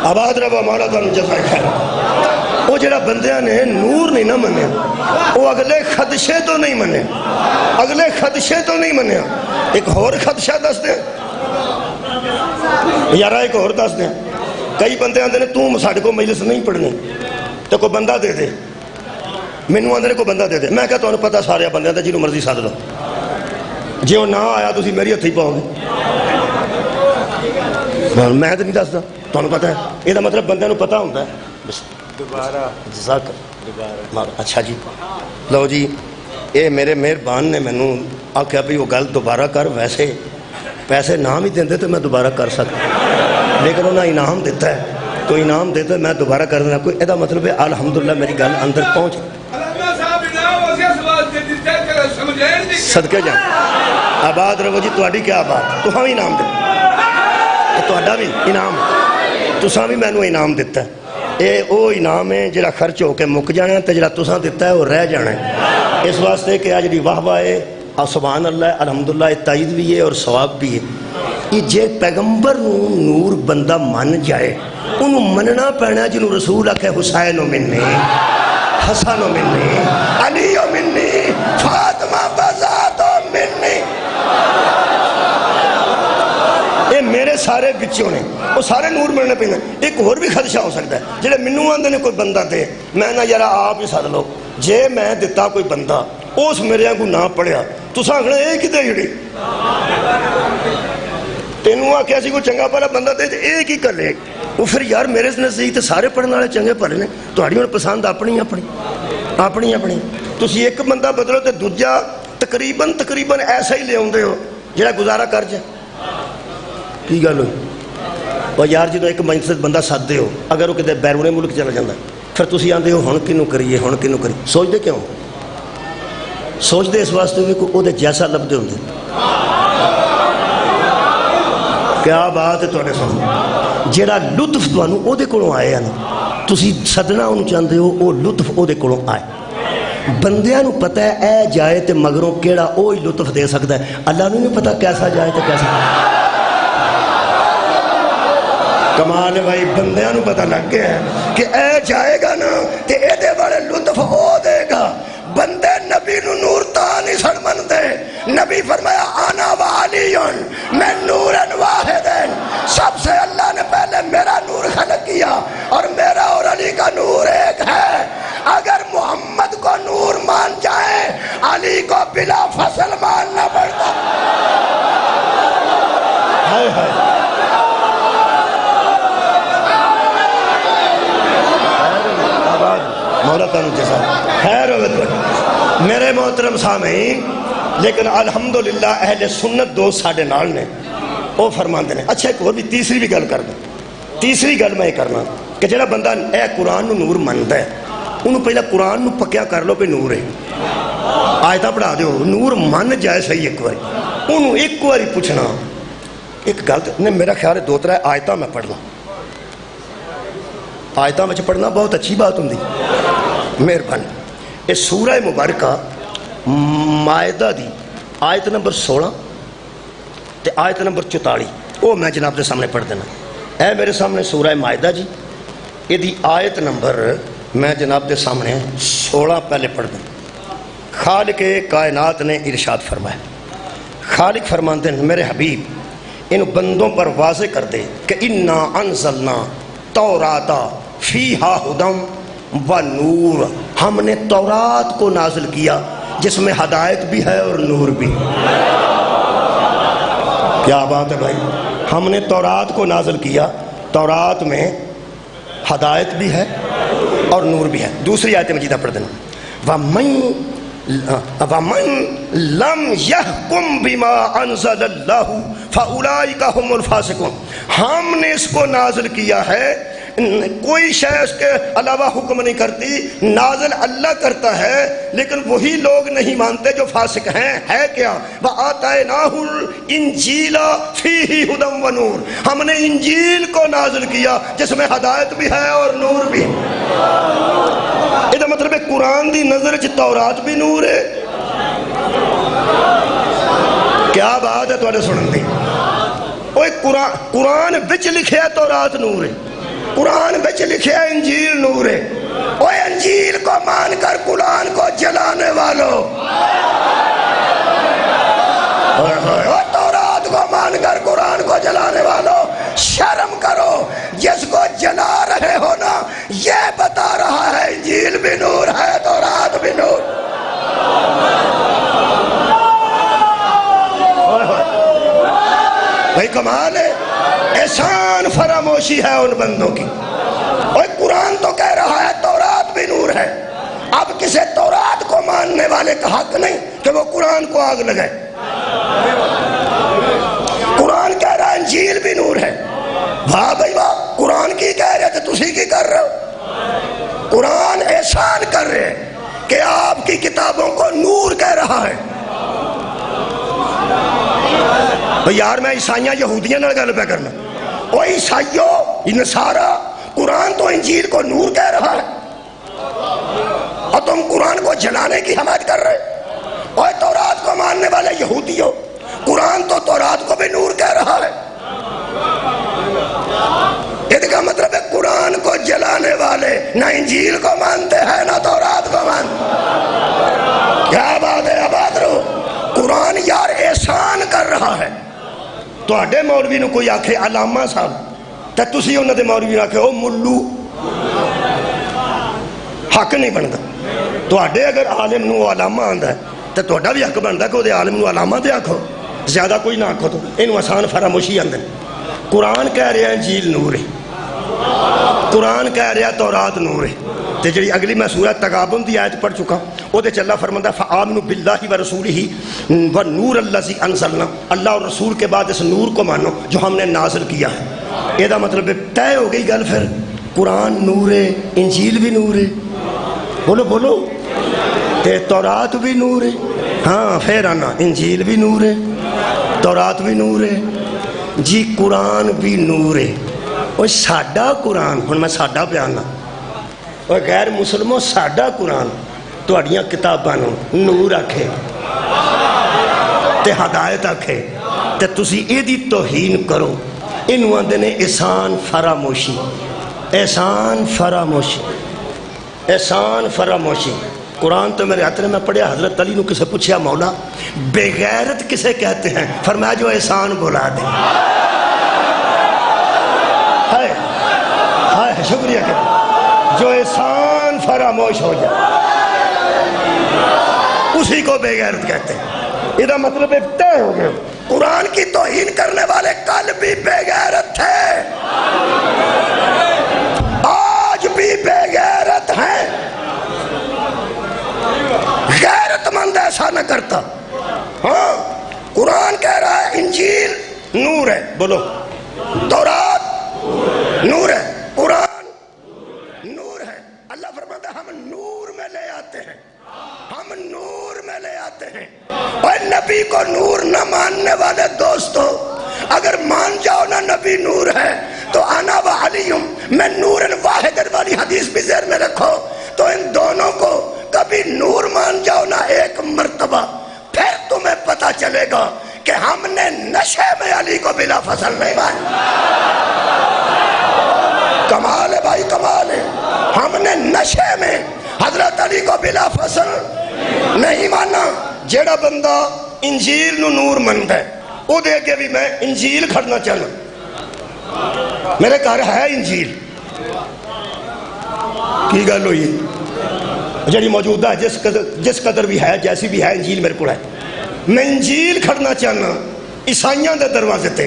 آباد رہو مولا تانوں جزائے خیر وہ جڑا بندیاں نے نور نہیں نہ منیا وہ اگلے خدشے تو نہیں منیا اگلے خدشے تو نہیں منیا ایک اور خدشہ دس دیں یارہ ایک اور دس دیں کئی بندے آندے نے تم ساڑھے کو مجلس نہیں پڑھنی تو کوئی بندہ دے دے مینوں آندے نے کوئی بندہ دے دے میں کہتا ہوں پتہ سارے بندے آندے جنہوں مرضی ساتھ لو جی وہ نہ آیا تو میری ہتھی پاؤ گے میں تو نہیں دستا تمہیں پتہ ہے یہ مطلب بندے پتہ ہوتا ہے دوبارہ اچھا جی لو جی یہ میرے مہربان نے مینوں آخیا بھی وہ گل دوبارہ کر ویسے پیسے نام ہی دیں تو میں دوبارہ کر سکتا لیکن انہیں انعام دیتا ہے تو انعام دیتا ہے میں دوبارہ کر دینا کوئی یہ مطلب ہے الحمدللہ میری گل اندر پہنچ صدقے جان آباد رہو جی تہاڈی کیا بات تو ہم انعام دیں تہاڈا بھی انعام تساں بھی مینوں انعام دیتا ہے یہ وہ انعام ہے جڑا خرچ ہو کے مک جانا ہے جڑا تساں دیتا ہے وہ رہ جانا ہے اس واسطے کہ جڑی واہ واہ ہے سبحان اللہ الحمدللہ تائید بھی ہے اور ثواب بھی ہے یہ جے پیغمبر نور بندہ من جائے انہوں مننا پینا جنہوں رسول آکھے حسین منی حسن منی علی منی فاطمہ بذات منی یہ میرے سارے بچوں نے وہ سارے نور ملنے پہ ایک اور بھی خدشہ ہو سکتا ہے جڑے منوں آندے نے کوئی بندہ دے میں نہ یارا آپ ہی سد لو جے میں دیتا کوئی بندہ اس میرے کو نہ پڑھیا تساں آکھنا یہ کتے جڑی تینوں آکھیا سی کوئی چنگا بھلا بندہ دے ایک ہی کر لے وہ پھر یار میرے نزدیک تے سارے پڑھنے والے چنگے بھلے نے تہاڈی ہن پسند اپنی اپنی تسی ایک بندہ بدلو تے دوجا تقریباً ایسا ہی لے آندے ہو جڑا گزارا کر جائے کی گل ہوئی وہ یار جدو ایک مجلس بندہ سدتے ہو اگر وہ کتے بیرون ملک چلا جاتا پھر تسی آندے ہو ہن کنوں کریے سوچتے کیوں سوچتے اس واسطے بھی کوئی وہ جیسا لبدے ہوندے کیا بات ہے تواڈے سامنے جڑا لطف تانوں او دے کولوں آئے نا تسی سدنا انہوں چاہتے ہو وہ لطف او دے کولوں آئے بندیاں نوں پتہ ہے اے جائے تے مگروں کیڑا او ہی لطف دے سکتا ہے اللہ نوں نہیں پتہ کیسا جائے تے کیسا کمال ہے بھائی بندیاں نوں پتہ لگ گیا ہے کہ اے جائے گا نا تے اے دے بڑے لطف او دے گا بندے نبی نو نور تا نہیں سڑ من دے نبی فرمایا آنا و علیون میں نورن واحدن سب سے اللہ نے پہلے میرا نور خلق کیا اور میرا اور علی کا نور ایک ہے اگر محمد کو نور مان جائے علی کو بلا فصل ماننا پڑتا ہائے ہائے مولا تانوں جزا خیر ہوگا میرے محترم سامعین لیکن الحمدللہ اہل سنت دوست ساڑھے نال نے وہ فرماندے نے اچھا ایک اور بھی تیسری بھی گل کر دیں تیسری گل میں یہ کرنا کہ جڑا بندہ اے قرآن نو نور منتا ہے انہوں پہلا قرآن نو پکیا کر لو پہ نور ہے آیتہ پڑھا دیو نور من جائے صحیح ایک باری انہوں ایک باری پوچھنا ایک گل نے میرا خیال ہے دو ترہ آیتہ میں پڑھنا آیتہ میں پڑھنا بہت اچھی بات ہوں دی مہربانی اس سورہ مبارکہ مائدہ دی آیت نمبر 16 تے آیت نمبر 44 وہ میں جناب دے سامنے پڑھ دینا اے میرے سامنے سورہ مائدہ جی یہ دی آیت نمبر میں جناب دے سامنے 16 پہلے پڑھ دیں خالق کائنات نے ارشاد فرمایا خالق فرماتے ہیں میرے حبیب ان بندوں پر واضح کر دے کہ انا انزلنا توراتا فیہا ہدم و نور ہم نے تورات کو نازل کیا جس میں ہدایت بھی ہے اور نور بھی کیا بات ہے بھائی ہم نے تورات کو نازل کیا تورات میں ہدایت بھی ہے اور نور بھی ہے. دوسری آیت مجیدہ پڑھ دینا. وَمَن لَمْ يَحْكُمْ بِمَا أَنزَلَ اللَّهُ فَأُولَئِكَ هُمُ الْفَاسِقُونَ. ہم نے اس کو نازل کیا ہے، کوئی شے اس کے علاوہ حکم نہیں کرتی، نازل اللہ کرتا ہے، لیکن وہی لوگ نہیں مانتے جو فاسق ہیں. ہے کیا؟ وَآتَيْنَاهُ الْإِنْجِيلَ فِيهِ هُدًى وَنُورٌ. ہم نے انجیل کو نازل کیا جس میں ہدایت بھی ہے اور نور بھی. یہ مطلب ہے قرآن دی نظر چ تورات بھی نور ہے. کیا بات ہے تواڈے سنن دی. اوے قرآن وچ لکھیا تورات نور ہے، قرآن وچ لکھیا انجیل نور ہے. اوے انجیل کو مان کر قرآن کو جلانے والوں، تورات کو مان کر قرآن کو جلانے والوں، شرم کرو. جس کو جلا رہے ہو نا یہ بتا رہا ہے انجیل بھی نور ہے، تورات بھی نور. بھائی کمال ہے. احسان فراموشی ہے ان بندوں کی. اور قرآن تو کہہ رہا ہے تورات بھی نور ہے. اب کسی تورات کو ماننے والے کا حق نہیں کہ وہ قرآن کو آگ لگائے. قرآن کہہ رہا ہے انجیل بھی نور ہے. واہ بھائی واہ. قرآن کی کہہ رہے تھے، تسی کی کر رہے ہو؟ قرآن احسان کر رہے کہ آپ کی کتابوں کو نور کہہ رہا ہے. یار میں عیسائیاں یہودیاں نہ گل پہ کرنا. او عیسائیوں نصارا، قرآن تو انجیل کو نور کہہ رہا ہے اور تم قرآن کو جلانے کی حمایت کر رہے. اور تورات کو ماننے والے یہودیوں، قرآن تو تورات کو بھی نور کہہ رہا ہے. اس کا مطلب ہے قرآن کو جلانے والے نہ انجیل کو مانتے ہیں نہ تورات کو مانتے. کیا بات ہے. آباد رہو. قرآن یار احسان کر رہا ہے. تواڈے مولوی نو کوئی آکھے علامہ صاحب تے تسی انہاں دے مولوی نو آکھے او ملو، حق نہیں بنتا. تواڈے اگر عالم نو علامہ آندا ہے تے تواڈا بھی حق بنتا کہ او دے عالم نو علامہ تے آکھو. زیادہ کوئی نہ آکھو. تو اینو آسان فراموشی آندے. قرآن کہہ رہا ہے انجیل نور ہے، قرآن کہہ رہا ہے تورات نور ہے. تے جڑی اگلی میں سورہ تغابن دی آیت پڑھ چکا او دے اللہ فرماندا فآمنوا باللہ ورسولہ والنور الذی انزلنا. اللہ اور رسول کے بعد اس نور کو مانو جو ہم نے نازل کیا ہے. یہ دا مطلب طے ہو گئی گل. پھر قرآن نور ہے، انجیل بھی نور ہے. بولو بولو. تے تورات بھی نور ہے. ہاں پھر آنا انجیل بھی نور ہے، تورات بھی نور ہے. جی قرآن بھی نور ہے. اور ساڈا قرآن، ہن میں ساڈا بیان اور غیر مسلموں ساڈا قرآن تواڈیاں کتاباں نو نور آکھے تے ہدایت آکھے تے تسی ایدی توہین کرو. اینو آندے نے احسان فراموشی. احسان فراموشی، احسان فراموشی. قرآن تو میرے ہاتھ میں پڑھیا. حضرت علی نو کسے پوچھیا مولا بے غیرت کسے کہتے ہیں؟ فرمایا جو احسان بلا دے. ہائے ہائے شکریہ کہ جو احسان فراموش ہو جائے اسی کو بے غیرت کہتے ہیں. یہ مطلب طے ہو گیا. قرآن کی توہین کرنے والے کل بھی بے غیرت تھے، آج بھی بے غیرت ہیں. غیرت مند ایسا نہ کرتا. ہاں قرآن کہہ رہا ہے انجیل نور ہے. بولو. تورات نور ہے، قرآن نور ہے. اللہ فرماتا ہے ہم نور میں لے آتے ہیں، ہم نور میں لے آتے ہیں. اور نبی کو نور نہ ماننے والے دوستو، اگر مان جاؤ نا نبی نور ہے تو انا و علیم میں نور واحد والی حدیث بھی ذہن میں رکھو. تو ان دونوں کو کبھی نور مان جاؤ نا ایک مرتبہ، پھر تمہیں پتا چلے گا کہ ہم نے نشے میں علی کو بلا فصل نہیں مانا. کمال ہے بھائی، کمال ہے. ہم نے نشے میں حضرت علی کو بلا فصل نہیں مانا. جیڑا بندہ انجیل نو نور منتا ہے او دے کے بھی میں انجیل کھڑنا چاہنا. میرے گھر ہے انجیل. کی گل ہوئی جڑی موجودہ ہے جس قدر بھی ہے جیسی بھی ہے انجیل میرے کو ہے. میں انجیل کھڑنا چاہنا عیسائیاں دے دروازے تے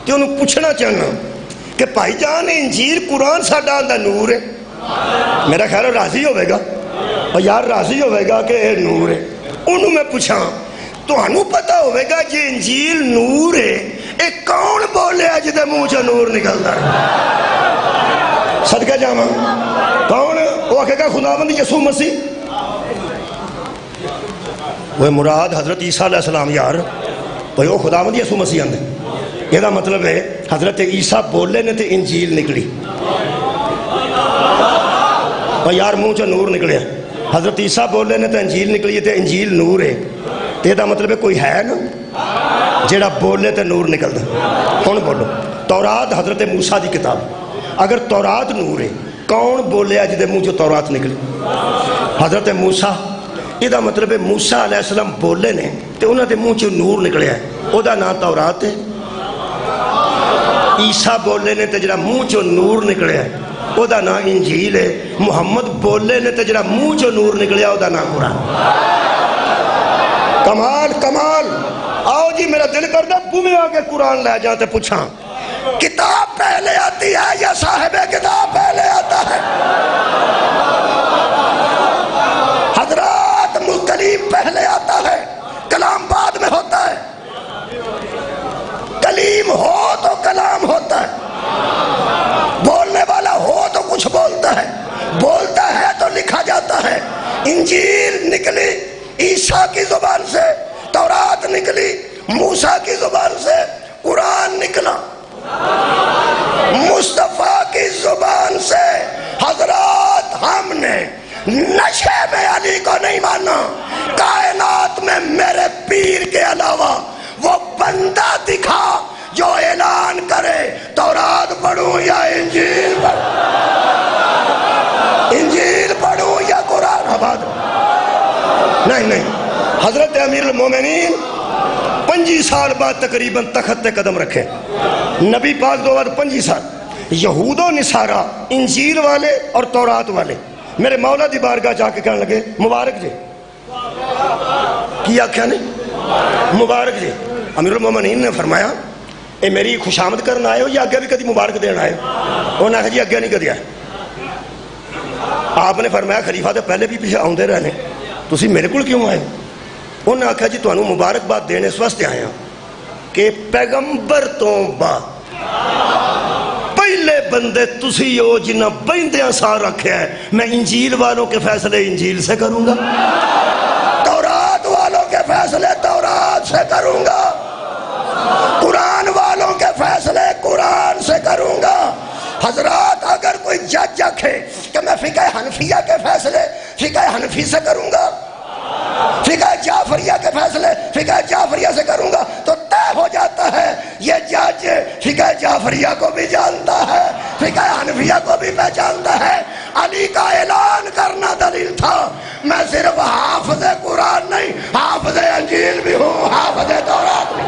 کہ انہوں پوچھنا چاہنا کہ بھائی جان انجیل قرآن ساڈا آندا نور ہے. میرا خیال ہے راضی ہوئے گا اور یار راضی ہوئے گا کہ اے نور ہے. انہوں میں پوچھا تہانوں پتہ ہوئے گا جی انجیل نور ہے اے کون بولے جدے منہ چ نور نکلتا ہے؟ صدقہ جاواں کون؟ وہ آکھے گا خداوند یسوع مسیح. وہ مراد حضرت عیسیٰ علیہ السلام یار بھئی وہ خداوند یسوع مسیح آندے. یہ مطلب ہے حضرت عیسیٰ بولے نے تے انجیل نکلی اور یار منہ چ نور نکلیا. حضرت عیسیٰ بولے نے تے انجیل نکلی تے انجیل نور ہے. یہ مطلب ہے کوئی ہے نا جیڑا بولے تے نور نکلتا. کون بولو؟ تورات حضرت موسیٰ دی کتاب. اگر تورات نور ہے کون بولے جدے منہ چ تورات نکلی؟ حضرت موسیٰ. یہ مطلب ہے موسیٰ علیہ السلام بولے نے تے انہوں دے منہ چ نور نکلیا ہے. او دا نام تورات ہے. عیسیٰ بولے نے تے جڑا منہ چ نور نکلیا ہے او دا نام انجیل ہے. محمد بولے نے تے جڑا منہ چ نور نکلیا او دا نام قرآن. کمال کمال. آؤ جی میرا دل کردا بومے آ کے قرآن لے جاتے پوچھاں کتاب پہلے آتی ہے یا صاحب کتاب پہلے آتا ہے؟ حضرات کلیم پہلے آتا ہے کلام بعد میں ہوتا ہے. کلیم ہو تو کلام ہوتا ہے. بولنے والا ہو تو کچھ بولتا ہے. بولتا ہے تو لکھا جاتا ہے. انجیل نکلی عیسیٰ کی زبان سے. تورات نکلی موسیٰ کی زبان سے. قرآن نکلا مصطفیٰ کی زبان سے. حضرات ہم نے نشے میں علی کو نہیں مانا. کائنات میں میرے پیر کے علاوہ وہ بندہ دکھا جو اعلان کرے تورات پڑھوں یا انجیل پڑھوں. انجیل پڑھوں یا قرآن. آباد نہیں. حضرت امیر المومنین 25 سال بعد تقریباً تخت قدم رکھے. نبی پاک دو بعد 25 سال. یہود و نصارہ انجیل والے اور تورات والے میرے مولا دی بارگاہ جا کے کہنے لگے مبارک جی. کی آکھیا نہیں مبارک جی. امیر المومنین نے فرمایا اے میری خوشامد کرنا آئے ہو یا اگے بھی کدی مبارک دینا آئے ہو؟ انہوں نے کہا جی اگے نہیں کدی آئے. آپ نے فرمایا خلیفہ تو پہلے بھی پیچھے آؤندے رہنے تسی میرے کول کیوں آئے؟ انہوں نے کہا جی تانوں مبارکباد دینے اس واسطے آئے ہیں کہ پیغمبر تو بعد پہلے بندے تسی ہو جنہ بندیاں سار رکھے ہیں. میں انجیل والوں کے فیصلے انجیل سے کروں گا. تورات والوں کے فیصلے تورات سے کروں گا. قرآن والوں کے فیصلے قرآن سے کروں گا. حضرات اگر کوئی جج آکھے کہ میں فقہ حنفیہ کے فیصلے فقہ حنفی سے کروں گا, فقہ جعفریہ کے فیصلے فقہ جعفریہ سے کروں گا, تو طے ہو جاتا ہے یہ جج فقہ جعفریہ کو بھی جانتا ہے, فقہ حنفیہ کو بھی پہچانتا ہے. علی کا اعلان کرنا دلیل تھا میں صرف حافظ قرآن نہیں حافظ انجیل بھی ہوں, حافظ تورات بھی.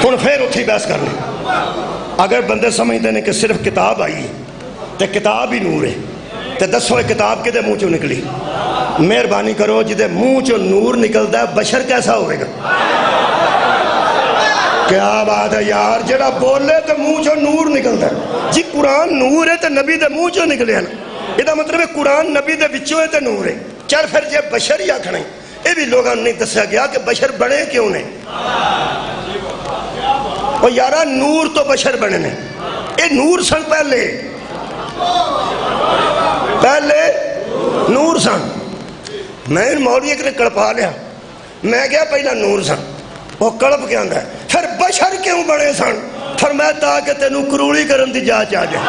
ہن پھر اتھی بحث کرنے. اگر بندے سمجھتے ہیں کہ صرف کتاب آئی تو کتاب ہی نور ہے تو دسو کتاب کدے منہ چوں نکلی؟ مہربانی کرو جدے منہ چوں نور نکلتا ہے بشر کیسا ہوئے گا؟ کیا بات ہے یار, جڑا بولے تو منہ چوں نور نکلتا ہے. جی قرآن نور ہے تو نبی دے منہ چوں نکلے نا. یہ مطلب ہے قرآن نبی دے وچوں ہے تو نور ہے. چل پھر جے بشر ہی آکھنا یہ بھی لوگوں نے نہیں دسیا گیا کہ بشر بنے کیوں نے. اور یارہ نور تو بشر بنے نے. یہ نور سن پہلے نور سن. میں مولوی ایک نے کڑپا لیا, میں گیا پہلا نور سن. وہ کڑپ کے آندا ہے پھر بشر کیوں بنے سن؟ فرمایا تاکہ تینوں کروڑی کرن دی جاچ آ جائے.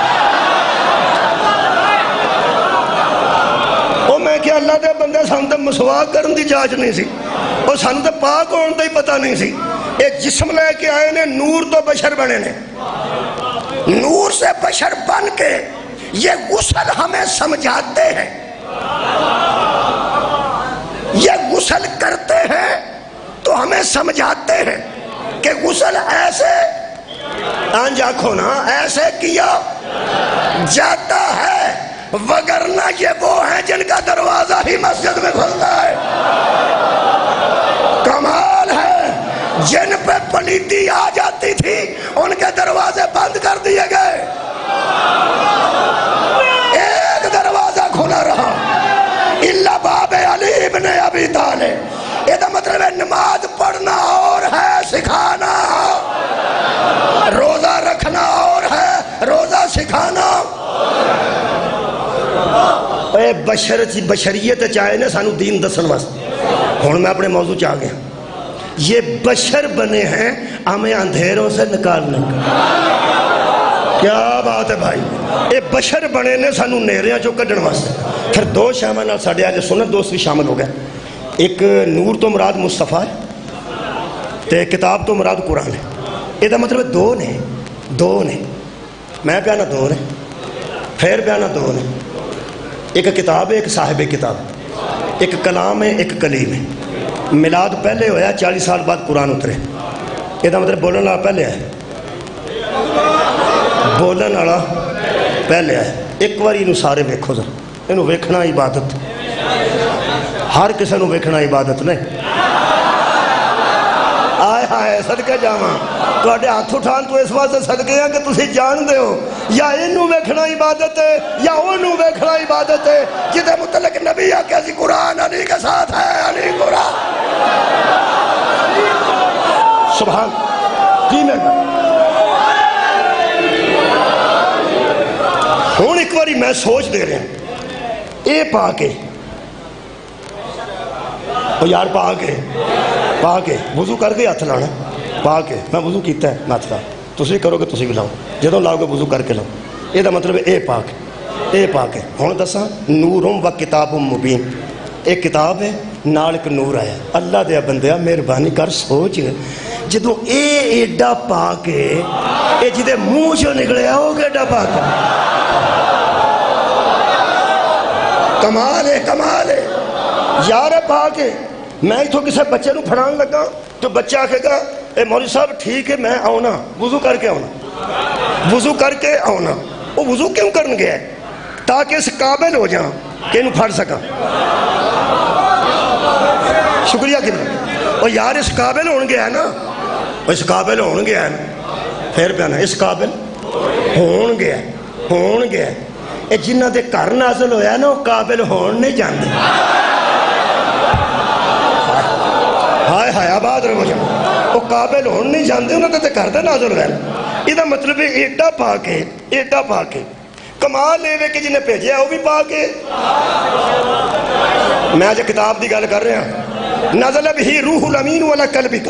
وہ میں کیا اللہ دے بندے سن تے مسواک کرن دی جاچ نہیں سی, اور سن تے پاک ہون دا ہی پتہ نہیں سی. ایک جسم لے کے آئے نے, نور تو بشر بنے نے. نور سے بشر بن کے یہ غسل ہمیں سمجھاتے ہیں, یہ غسل کرتے ہیں تو ہمیں سمجھاتے ہیں کہ غسل ایسے آنج آنکھوں نا ایسے کیا جاتا ہے. وگرنہ یہ وہ ہیں جن کا دروازہ ہی مسجد میں کھلتا ہے۔ کمال ہے، جن پہ پلیتی آ جاتی تھی ان کے دروازے بند کر دیے گئے، ایک دروازہ کھلا رہا، الا باب علی ابن ابی طالب۔ یہ مطلب ہے نماز پڑھنا اور ہے سکھانا، روزہ رکھنا اور ہے روزہ سکھانا۔ اے بشریت چاہے نا سانو دین دسن واسطے۔ ہوں میں اپنے موضوع چاہ گیا، یہ بشر بنے ہیں ہمیں اندھیروں سے نکالنے کا۔ کیا بات ہے بھائی، یہ بشر بنے نے سانو نیریاں چوں کڈن واسطے۔ پھر دو شامل نال ساڈے اہل سنت دوست بھی شامل ہو گئے۔ ایک نور تو مراد مصطفیٰ ہے تے کتاب تو مراد قرآن ہے۔ یہ مطلب دو نے، میں پیانا دو نے، پھر پیانا دو نے، ایک کتاب ہے ایک صاحب کتاب، ایک کلام ہے ایک کلیم ہے۔ میلاد پہلے ہویا 40 سال بعد قرآن اترے، یہ مطلب بولن والا پہلے ہے، بولن والا پہلے ہے۔ ایک بار یہ سارے ویکھو ذرا، یہ ویکھنا عبادت، ہر کسی نو ویکھنا عبادت نہیں۔ آئے ہائے صدقے جاواں، تواڈے ہاتھ اٹھان تو اس واسطے صدقے ہیں کہ تسی جان دے ہو یا اینو ویکھنا عبادت ہے یا اونو ویکھنا عبادت ہے، جدے متعلق نبی آکھیا سی قرآن علی کے ساتھ ہے، علی قرآن۔ سبحان جی میرے ہوں ایک باری میں سوچ دے رہے ہیں، اے پا کے او یار پا کے وضو کر کے ہاتھ لانا، پا کے میں وضو کیتا ہے میں ہاتھ لا، تسی کرو گے تسی بھی لاؤ، جدوں لاؤ گے وضو کر کے لاؤ۔ یہ مطلب اے پا کے ہوں دساں نورم و کتاب مبین، ایک کتاب ہے نال ایک نور آیا۔ اللہ دیا بندیا مہربانی کر سوچ، جدوں اے ایڈا پا کے اے جدے منہ چوں نکلیا وہ ایڈا پا کے، کمال ہے یار پا کے۔ میں اتھوں کسی بچے نو پڑھان لگا تو بچہ آکھے گا اے مولوی صاحب ٹھیک ہے میں آؤنا، وضو کر کے آؤنا۔ وہ وضو کیوں کرن گیا ہے؟ تاکہ اس قابل ہو جاؤں کہ انہوں پھڑ سکا۔ شکریہ کبھی اور یار اس قابل ہون گیا ہے نا، اس قابل ہون گیا ہے نا، پھر پیانا اس قابل ہون گیا ہے۔ اے جنہ دے گھر نازل ہویا نا وہ قابل ہون نہیں جاندے۔ ہائے ہائے آباد رہو جا، وہ قابل ہون نہیں جاندے، انہوں نے گھر دے نازل ہویا نا۔ یہ مطلب ہے ایڈا پا کے کمال لے وے کہ جنہیں بھیجیا وہ بھی پا کے۔ میں آج کتاب دی گل کر رہا ہوں، نزل بہ روح الامین علی قلبک،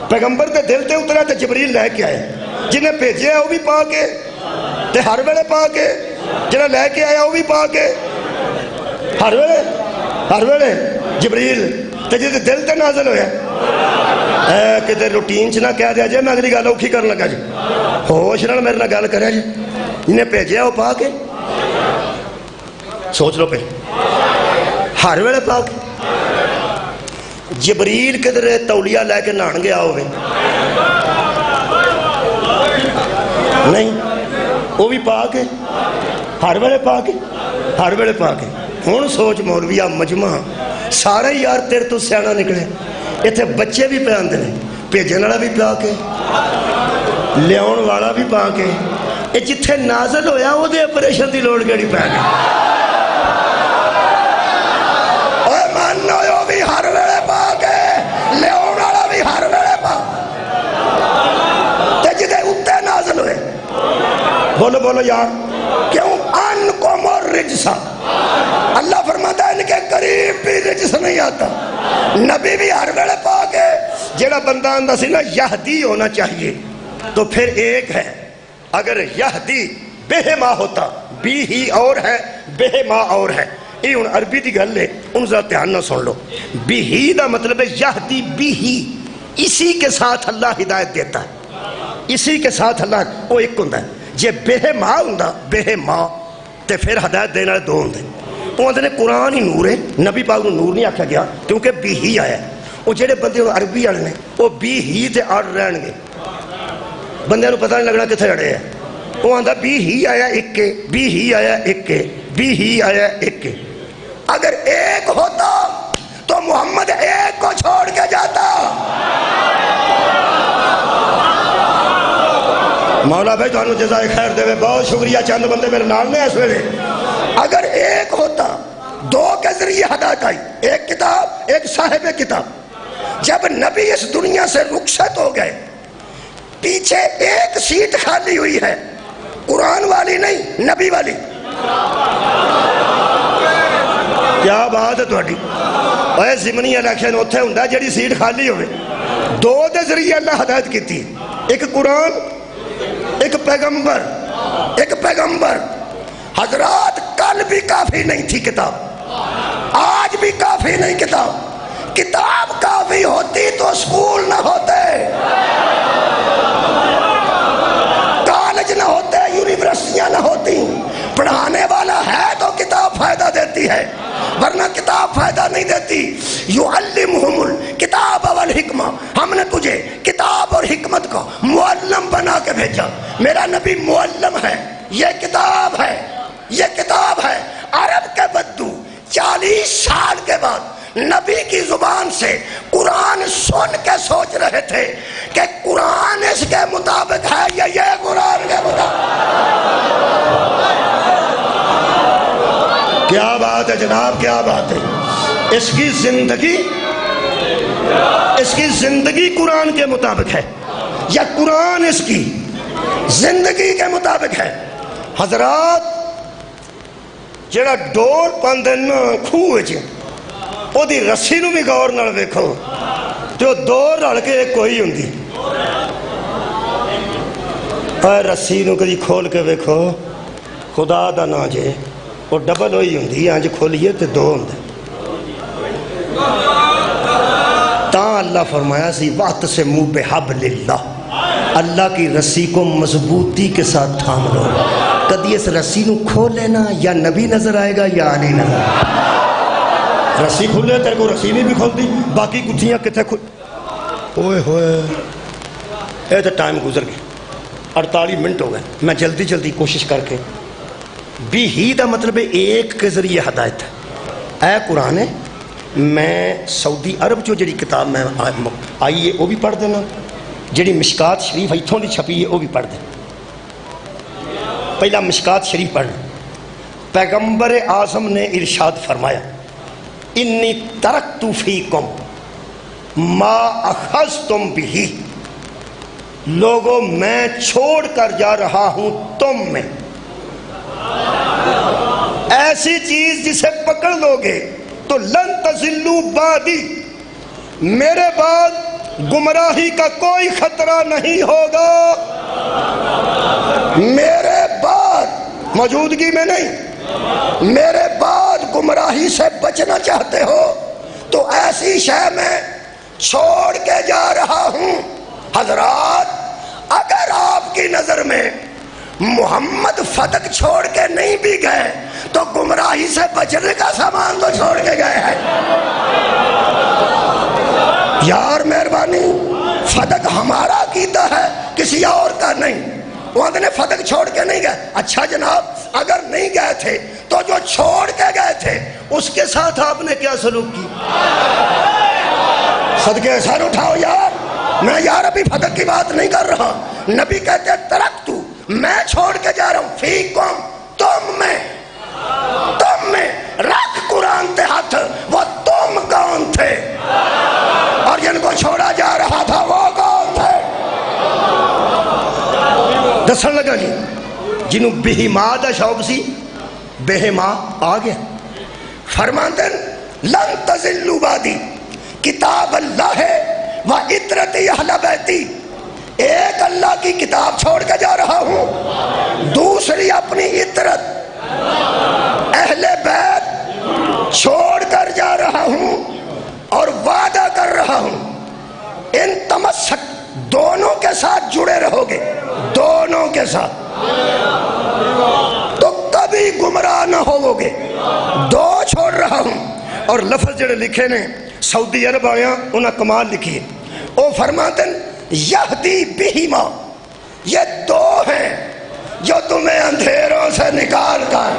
پیغمبر دے دل تے اترا تے جبریل لے کے آئے، جنہیں بھیجیا وہ بھی پا کے تے ہر ویلے پا کے، جنہیں لے کے آیا وہ بھی پا کے ہر ویلے جبریل تے جدے دل تے نازل ہویا۔ اے کدے روٹین چ نہ کہہ دیا جائے میں اگلی گل اوکھی کرن لگا جی، ہوش نال میرے نال گل کریا جی، جنہیں بھیجیا وہ پا کے، سوچ لو پہ ہر ویلے پا کے۔ جبریل کدھر تولیہ لے کے نہان گیا ہوئے نہیں، وہ بھی پا کے ہر ویلے پا کے۔ ہوں سوچ مولویہ مجمع سارے یار تیرے تو سیاح نکلے، اتنے بچے بھی پہ آندے ہیں، بھیجن والا بھی پا کے، لیاؤن والا بھی پا کے، یہ جتھے نازل ہویا وہ دے اپریشن دی لوڑ گیڑی پہ گیا۔ اوہ مانو یہ بھی ہر ویلے پا کے، لیاؤن والا بھی ہر ویلے پا تے جدے اتے نازل ہوئے۔ بولو یار کیوں؟ ان کو مور رجسا، اللہ فرماتا ہے ان کے قریب بھی رجس نہیں آتا۔ نبی بھی ہر ویلے پا کے، جیڑا بندہ اندہ سی نا یہدی ہونا چاہیے تو پھر ایک ہے، اگر یہدی بے ماں ہوتا، بی ہی اور ہے بے ماں اور ہے، یہ ان عربی دی گل ہے، ان ذرا دھیان نہ سن لو۔ بی ہی دا مطلب ہے یہدی بی ہی، اسی کے ساتھ اللہ ہدایت دیتا ہے، اسی کے ساتھ اللہ وہ ایک ہوندہ ہے۔ جے بے ماں ہوندہ بے ماں تے پھر ہدایت دینے والے دو ہوندے، وہ اندھے قرآن ہی نور ہے، نبی پاک نور نہیں آکھا گیا کیونکہ بی ہی آیا ہے۔ وہ جڑے بندے عربی والے نے وہ بی ہی تے اڑ رہن گے، بندے کو پتہ نہیں لگنا کتنے اڑے ہیں۔ وہ آندھا بی ہی آیا ایک کے، بی ہی آیا ایک کے، بھی ہی آیا ایک کے، اگر ایک ہوتا تو محمد ایک کو چھوڑ کے جاتا۔ مولا بھائی تانوں جزائے خیر دے، بہت شکریہ، چند بندے میرے نال نے اس ویلے۔ اگر ایک ہوتا، دو کے ذریعے ہدایت آئی، ایک کتاب ایک صاحب کتاب۔ جب نبی اس دنیا سے رخصت ہو گئے، پیچھے ایک سیٹ خالی ہوئی ہے، قرآن والی نہیں، نبی والی۔ کیا بات ہے تہاڈی؟ اے ضمنی الیکشن اوتھے ہوندا جڑی سیٹ خالی ہوئے، دو دے ذریعے اللہ ہدایت کیتی، ایک قرآن ایک پیغمبر، ایک پیغمبر۔ حضرات کل بھی کافی نہیں تھی کتاب، آج بھی کافی نہیں کتاب۔ کتاب کافی ہوتی تو اسکول نہ ہوتے، کالج نہ ہوتے، یونیورسٹیاں نہ ہوتی۔ پڑھانے والا ہے تو کتاب فائدہ دیتی ہے، ورنہ کتاب فائدہ نہیں دیتی۔ یعلمہم الکتاب والحکمہ، ہم نے تجھے کتاب اور حکمت کو معلم بنا کے بھیجا۔ میرا نبی معلم ہے، یہ کتاب ہے، یہ کتاب ہے۔ عرب کے بدو 40 سال کے بعد نبی کی زبان سے قرآن سن کے سوچ رہے تھے کہ قرآن اس کے مطابق ہے یا یہ قرآن کے مطابق۔ کیا بات ہے جناب، کیا بات ہے۔ اس کی زندگی قرآن کے مطابق ہے یا قرآن اس کی زندگی کے مطابق ہے؟ حضرات جڑا ڈور پاندے نا کھوہ وچ، او دی رسی نو بھی غور نال ویکھو تو دو رل کے ایک کوئی ہوندی۔ اے رسی نو کدی کھول کے ویکھو، خدا دا نا جے وہ ڈبل ہوئی ہوندی، آنج کھولیے تے دو ہوندے۔ تاں اللہ فرمایا سی وَاعْتَصِمُوا بِحَبْلِ اللَّهِ، اللہ کی رسی کو مضبوطی کے ساتھ تھام لو۔ کدی اس رسی نو کھول لینا، یا نبی نظر آئے گا یا علی نظر آئے گا۔ رسی کھولے تیرے کو رسی نہیں بھی کھول دی، باقی گتھیاں کتے کھول۔ اوئے ہوئے اے تو ٹائم گزر گیا، 48 منٹ ہو گئے۔ میں جلدی جلدی کوشش کر کے، بھی ہی دا مطلب ایک کے ذریعے ہدایت ہے۔ اے قرآن ہے، میں سعودی عرب جو جڑی کتاب میں آئی ہے وہ بھی پڑھ دینا، جڑی مشکات شریف ایتھوں دی چھپی ہے وہ بھی پڑھ دینا۔ پہلا مشکات شریف پڑھنا۔ پیغمبر اعظم نے ارشاد فرمایا، انی ترکت فیکم ما اخذتم بھی، لوگوں میں چھوڑ کر جا رہا ہوں تم میں ایسی چیز جسے پکڑ لو گے تو لن تضلوا بعدی، میرے بعد گمراہی کا کوئی خطرہ نہیں ہوگا۔ میرے بعد، موجودگی میں نہیں، میرے بعد گمراہی سے بچنا چاہتے ہو تو ایسی شے میں چھوڑ کے جا رہا ہوں۔ حضرات اگر آپ کی نظر میں محمد فتق چھوڑ کے نہیں بھی گئے تو گمراہی سے بچنے کا سامان تو چھوڑ کے گئے ہیں۔ یار مہربانی، فتق ہمارا عقیدہ ہے، کسی اور کا نہیں۔ وہ نے فتق چھوڑ کے نہیں گئے۔ اچھا جناب، اگر نہیں گئے تھے تو جو چھوڑ کے گئے تھے اس کے ساتھ آپ نے کیا سلوک کی؟ صدقے سر اٹھاؤ یار، میں یار ابھی فتق کی بات نہیں کر رہا۔ نبی کہتے ہیں ترکتو، میں چھوڑ کے جا رہا ہوں، فیکم، تم میں رکھ قرآن تے ہاتھ، وہ تم کون تھے؟ اور جن کو چھوڑا جا رہا تھا وہ کون تھے؟ دسن لگا جی، جنہوں بہما دا شوق سی، بہما آ گیا۔ فرماتے لن تضلوا بعدی، کتاب اللہ ہے وعطرت اہل بیتی، ایک اللہ کی کتاب چھوڑ کے جا رہا ہوں، دوسری اپنی عطرت اہل بیت چھوڑ کر جا رہا ہوں، اور وعدہ کر رہا ہوں ان تمسک، دونوں کے ساتھ جڑے رہو گے، دونوں کے ساتھ تو کبھی گمراہ نہ ہوو گے۔ دو چھوڑ رہا ہوں۔ اور لفظ جڑے لکھے نے سعودی عرب آیا انہاں کمال لکھی ہے، وہ فرماتے ہیں یہدی بہما، یہ دو ہیں جو تمہیں اندھیروں سے نکال کر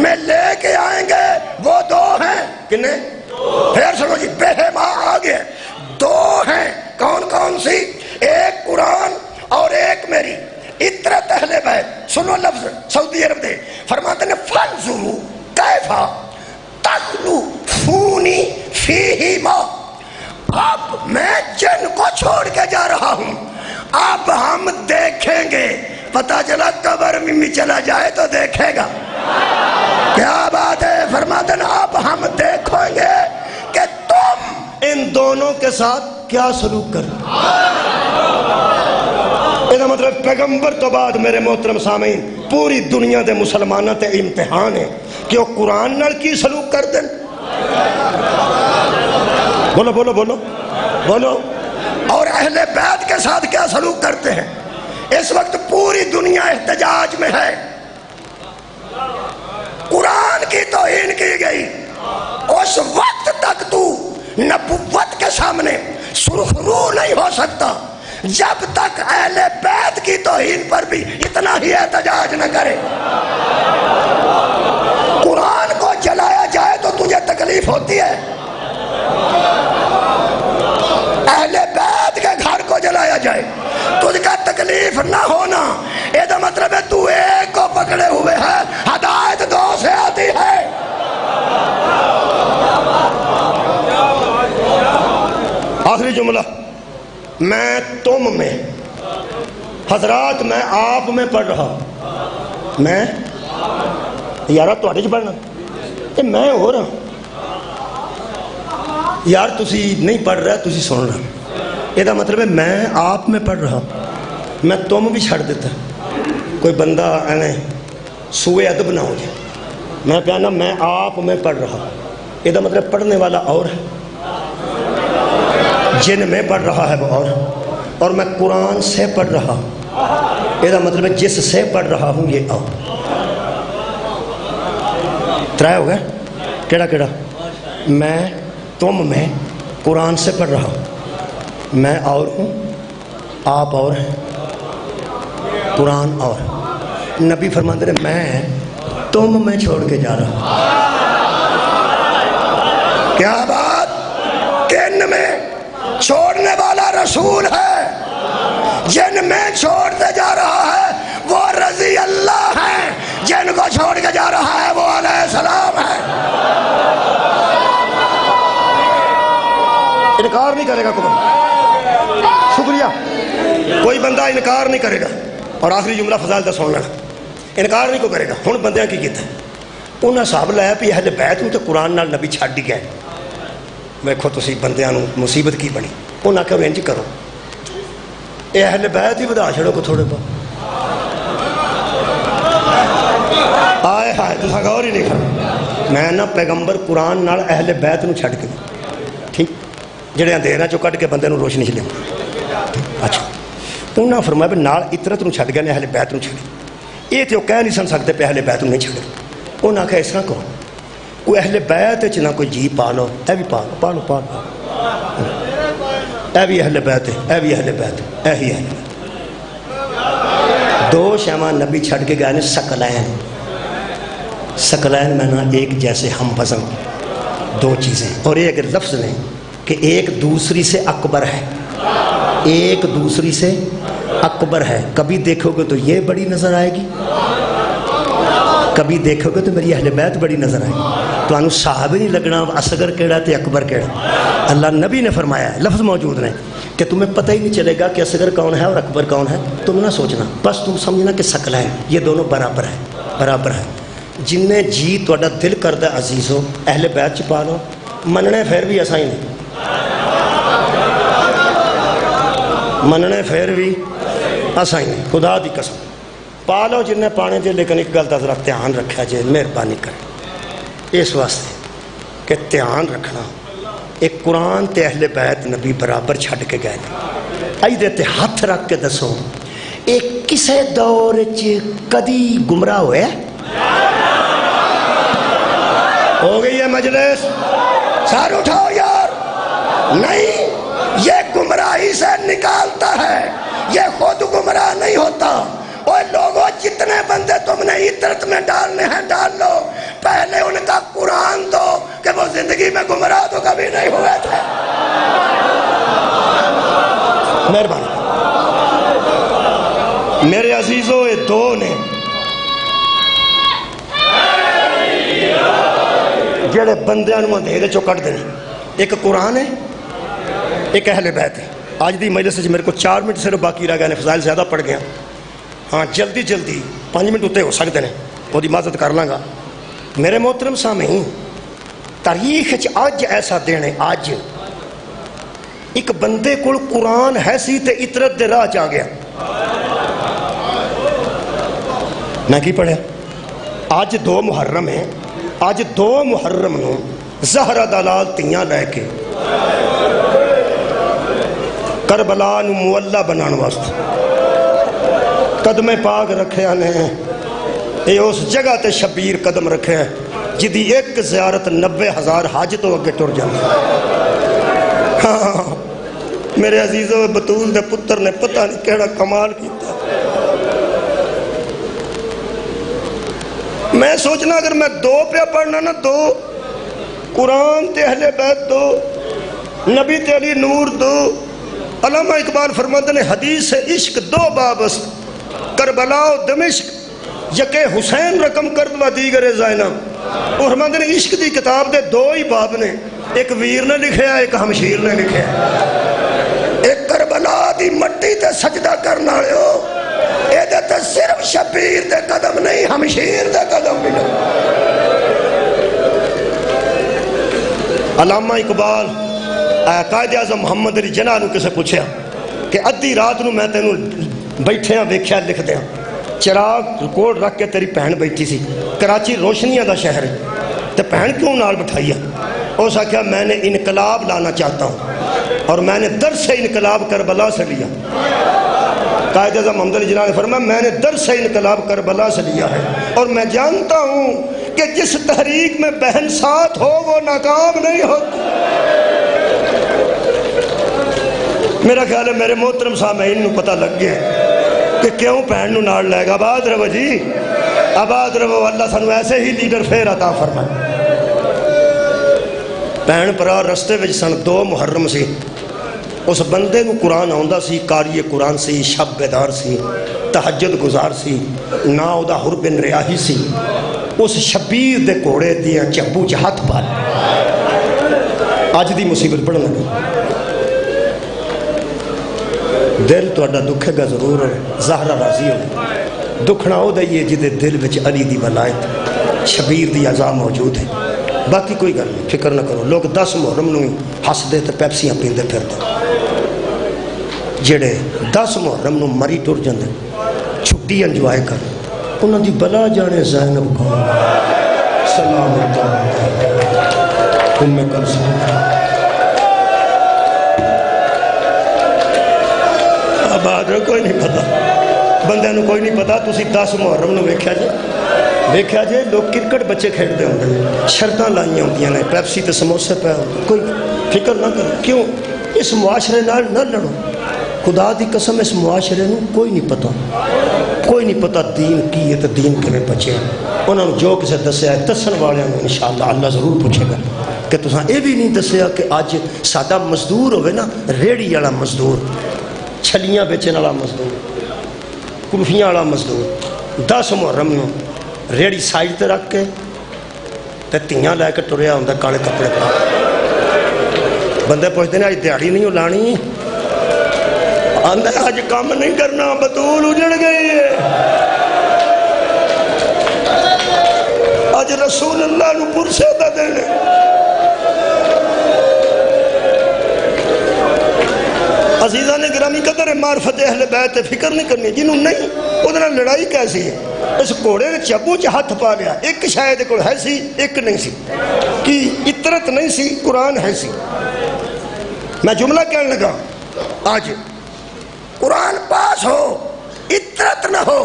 میں لے کے آئیں گے وہ دو ہیں، کنے؟ پھر سنو جی، بہما آگے دو ہیں، کون کون سی؟ ایک قرآن اور ایک میری اطرت اہل بیت۔ سنو لفظ سعودی عرب دے، فرماتے ہیں فانظروا کیف تخلفونی فیہما، اب میں جن کو چھوڑ کے جا رہا ہوں اب ہم دیکھیں گے۔ پتہ چلا قبر میں چلا جائے تو دیکھے گا، کیا بات ہے؟ فرماتے ہیں اب ہم دیکھیں گے کہ تم ان دونوں کے ساتھ کیا سلوک کر۔ یہ مطلب پیغمبر تو بعد میرے محترم سامعین پوری دنیا دے مسلمانوں تے امتحان ہے کہ وہ قرآن نال کی سلوک کر دیں۔ بولو بولو بولو بولو، اور اہل بیت کے ساتھ کیا سلوک کرتے ہیں؟ اس وقت پوری دنیا احتجاج میں ہے، قرآن کی توہین کی گئی، اس وقت تک تو نبوت کے سامنے سرخرو نہیں ہو سکتا جب تک اہل بیت کی توہین پر بھی اتنا ہی احتجاج نہ کرے۔ قرآن کو جلایا جائے تو تجھے تکلیف ہوتی ہے، اہل بیت کے گھر کو جلایا جائے تجھ کا تکلیف نہ ہونا، یہ مطلب ہے تو ایک کو پکڑے ہوئے ہے، ہدایت دو سے آتی ہے۔ آخری جملہ، میں تم میں، حضرات میں آپ میں پڑھ رہا، میں یارہ تواڈے چ پڑھنا، یہ میں ہو رہا یار، تسی نہیں پڑھ رہا تسی سن رہا، یہ مطلب ہے میں آپ میں پڑھ رہا، میں تم بھی چھڑ دیتا۔ کوئی بندہ ایویں سوئے ادب نہ ہو جائے، میں کہنا میں آپ میں پڑھ رہا، یہ مطلب پڑھنے والا اور ہے، جن میں پڑھ رہا ہے وہ اور میں قرآن سے پڑھ رہا، یہ مطلب ہے جس سے پڑھ رہا ہوں یہ اور۔ ترائے ہو گئے، کیڑا کیڑا؟ میں تم میں قرآن سے پڑھ رہا ہوں، میں اور ہوں، آپ اور ہیں، قرآن اور۔ نبی فرماتے ہیں میں تم میں چھوڑ کے جا رہا ہوں۔ کیا بات؟ کن میں چھوڑنے والا رسول ہے، جن میں چھوڑتے جا رہا ہے وہ رضی اللہ ہے، جن کو چھوڑ کے جا رہا ہے وہ علیہ السلام ہے۔ انکار نہیں کرے گا کوئی، شکریہ، کوئی بندہ انکار نہیں کرے گا۔ اور آخری جملہ فضائل دا سن لینا، انکار نہیں کوئی کرے گا۔ ہن بندیاں کی کیتا ہے، انہاں صاحب لایا بھی اہل بیت نوں تے قرآن نال نبی چھڈ ہی گئے۔ ویکھو تسی بندیاں نوں مصیبت کی بنی، انہاں کہ انج کرو، اے اہل بیت ہی ودا چھڑو کو تھوڑے بہت، آئے ہائے تساں غور ہی نہیں کرو۔ میں نہ پیغمبر قرآن نال اہل بیت نوں چھڈ کے، ٹھیک، جڑے اندھیراں چوں کڈ کے بندے نوں روشنی چ لے، اچھا انہاں فرمایا بھی نال اطرت نوں چھڈ گئے نے، اہل بیت نوں چھڈ، یہ تو کہہ نہیں سن سکتے پہ اہل بیت نوں نہیں چھڈے۔ انہاں کہ اس طرح کرو، کوئی اہل بیت وچ نہ کوئی جی پا لو، اے بھی پا لو، پا لو پا لو، اے بھی اہل بیت ہے، اے بھی اہل بیت ہے، اے ہی اہل بیت۔ دو شیواں نبی چھڈ کے گئے نے، ثقلین، ثقلین میں نہ ایک جیسے ہم وزن، دو چیزیں، اور یہ اگر لفظ لیں کہ ایک دوسری سے اکبر ہے، ایک دوسری سے اکبر ہے، کبھی دیکھو گے تو یہ بڑی نظر آئے گی، کبھی دیکھو گے تو میری اہل بیت بڑی نظر آئے گی، تو انہوں صحابہ نہیں لگنا اصغر کیڑا تے اکبر کیڑا۔ اللہ نبی نے فرمایا ہے، لفظ موجود نہیں کہ تمہیں پتہ ہی نہیں چلے گا کہ اصغر کون ہے اور اکبر کون ہے، تم نہ سوچنا، بس تم سمجھنا کہ ثقلین یہ دونوں برابر ہیں، برابر ہیں۔ جن نے جی تہاڈا دل کردا عزیزو اہل بیت چ پا لو، مننے پھر بھی اساں ہی نہیں، مننے پھر بھی اساں ہی نہیں، خدا دی قسم پا لو جن نے پانے دے، لیکن ایک گل دا ذرا دھیان رکھا جے، مہربانی کر اس واسطے کہ دھیان رکھنا، ایک قرآن تے اہل بیت نبی برابر چھڈ کے گئے، ایدے تے ہاتھ رکھ کے دسو ایک کسے دور چ کدی گمراہ ہوئے؟ ہو گئی ہے مجلس، سار اٹھاؤ یار، نہیں، یہ گمراہی سے نکالتا ہے، یہ خود گمراہ نہیں ہوتا۔ اور لوگوں جتنے بندے تم انہیں عطرت میں ڈالنے ہیں ڈال لو، پہلے ان کا قرآن دو کہ وہ زندگی میں گمراہ تو کبھی نہیں ہوئے تھے۔ مہربانی میرے عزیزوں، یہ دو نے جڑے بندیاں نو اندھیرے چوں کٹ دیں، ایک قرآن ہے، ایک اہل بیت ہے۔ آج دی مجلس سے میرے کو 4 منٹ صرف باقی رہ گئے نے، فضائل زیادہ پڑھ گیا، ہاں جلدی 5 منٹ اتنے ہو سکتے ہیں، وہ معذرت کر لاں گا۔ میرے محترم سامعین، تاریخ اج ایسا دن ہے، اج ایک بندے کو قرآن ہے سی تے عطرت دے راہ چ گیا۔ میں کی پڑھیا؟ اج 2 محرم ہے، اج 2 محرم نو زہرا دلال تیاں لے کے کربلا نو معلّہ بنان واسطے قدم پاک رکھے نے، اے اس جگہ تے شبیر قدم رکھے جدی ایک زیارت 90,000 حج تو اگے ٹر جاندے۔ ہاں میرے عزیزوں، بطول دے پتر نے پتہ نہیں کیڑا کمال کیتا۔ میں سوچنا اگر میں 2 پہ پڑھنا نا، 2 قرآن تے اہل بیت 2، نبی تے علی نور 2۔ علامہ اقبال فرماتے نے حدیث عشق 2 بابس، کربلا و دمشق یکے حسین رقم کرد و دیگر زینب۔ اور فرماتے نے عشق دی کتاب دے 2 ہی باب نے، ایک ویر نے لکھیا ایک ہمشیر نے لکھیا۔ ایک کربلا دی مٹی تے سجدہ کرنا لے ہو، اے دے تے صرف شبیر دے قدم نہیں، ہمشیر دے قدم بھی نہیں۔ علامہ اقبال قائد اعظم محمد علی جناح نو کسے پوچھیا کہ ادھی رات نو میں تینوں بیٹھے ہاں ویکھیا لکھ دیاں، چراغ کوڑ رکھ کے تیری بہن بیٹھی سی، کراچی روشنیاں دا شہر ہے، تے بہن کیوں نال بٹھائی ہے؟ اس آخیا میں نے انقلاب لانا چاہتا ہوں اور میں نے درس انقلاب کربلا سے لیا۔ قائد اعظم محمد علی جناح نے فرمایا میں نے درس انقلاب کربلا سے لیا ہے، اور میں جانتا ہوں کہ جس تحریک میں بہن ساتھ ہو وہ ناکام نہیں ہوتی۔ میرا خیال ہے میرے محترم سامعین نو پتہ لگ گیا کہ کیوں بہن نو نال لے گا۔ آباد رہو جی، آباد رہو، اللہ سانو ایسے ہی لیڈر پھر عطا فرمائے۔ بہن پرا رستے وچ سن 2 محرم سی، اس بندے نو قرآن آندا سی، قاری قرآن سی، شب بیدار سی، تہجد گزار سی، نا او دا حر بن ریاحی سی۔ اس شبیر دے کوڑے دیاں چبو چ ہاتھ پا لیا۔ اج دی مصیبت پڑھن لگی، دل تہاڈا دکھے گا ضرور، زہرا راضی ہو، دکھنا او دئیے جدے دل وچ علی دی ولایت شبیر دی عزا موجود ہے۔ باقی کوئی گل نہیں، فکر نہ کرو۔ لوگ 10 محرم نو ہس دے تے پیپسیاں پیندے پھردے، جڑے 10 محرم نو مری ٹر جاندے چھٹی انجوائے کر، انہاں دی بلا جانے زینب کون، سلام ام کلثوم۔ آباد کوئی نہیں پتا، بندے نو کوئی نہیں پتا۔ تسی 10 محرم نو ویکھیا جے، ویکھیا جے لوگ کرکٹ بچے کھیڈتے ہوندے، شرطاں لائیاں ہوندیاں نے، پیپسی تے سموسے پہ، کوئی فکر نہ کرو۔ کیوں اس معاشرے نال نہ لڑو، خدا دی قسم اس معاشرے نو کوئی نہیں پتا، کوئی نہیں پتا دین کی ہے تے دین کیویں بچے۔ انہاں نو جو کسے دسیا ہے، دسن والے نو انشاءاللہ اللہ ضرور پوچھے گا کہ تساں اے بھی نہیں دسیا کہ اج ساڈا مزدور ہوئے نا، ریڑھی والا مزدور، چھلیاں بیچن والا مزدور، کلفیاں والا مزدور، 10 محرم نو ریڑھی سائڈ تے رکھ کے تے تیاں لے کے ٹریا ہوندا کالے کپڑے پا۔ بندے پوچھتے ہیں اج دیہڑی نہیں لانی، آندا اج کام نہیں کرنا، بطول اجڑ گئی ہے، اج رسول اللہ نو پرسے دا دینے۔ عزیزان گرامی قدر معرفت اہل بیت فکر نہیں کرنی، جنہوں نہیں ادھر لڑائی کیسی ہے۔ اس گھوڑے نے چبو چ ہاتھ پا لیا، ایک شاید کو ہے سی ایک نہیں سی، کہ عطرت نہیں سی، قرآن ہے سی۔ میں جملہ کہنے لگا، آج قرآن پاس ہو عطرت نہ ہو،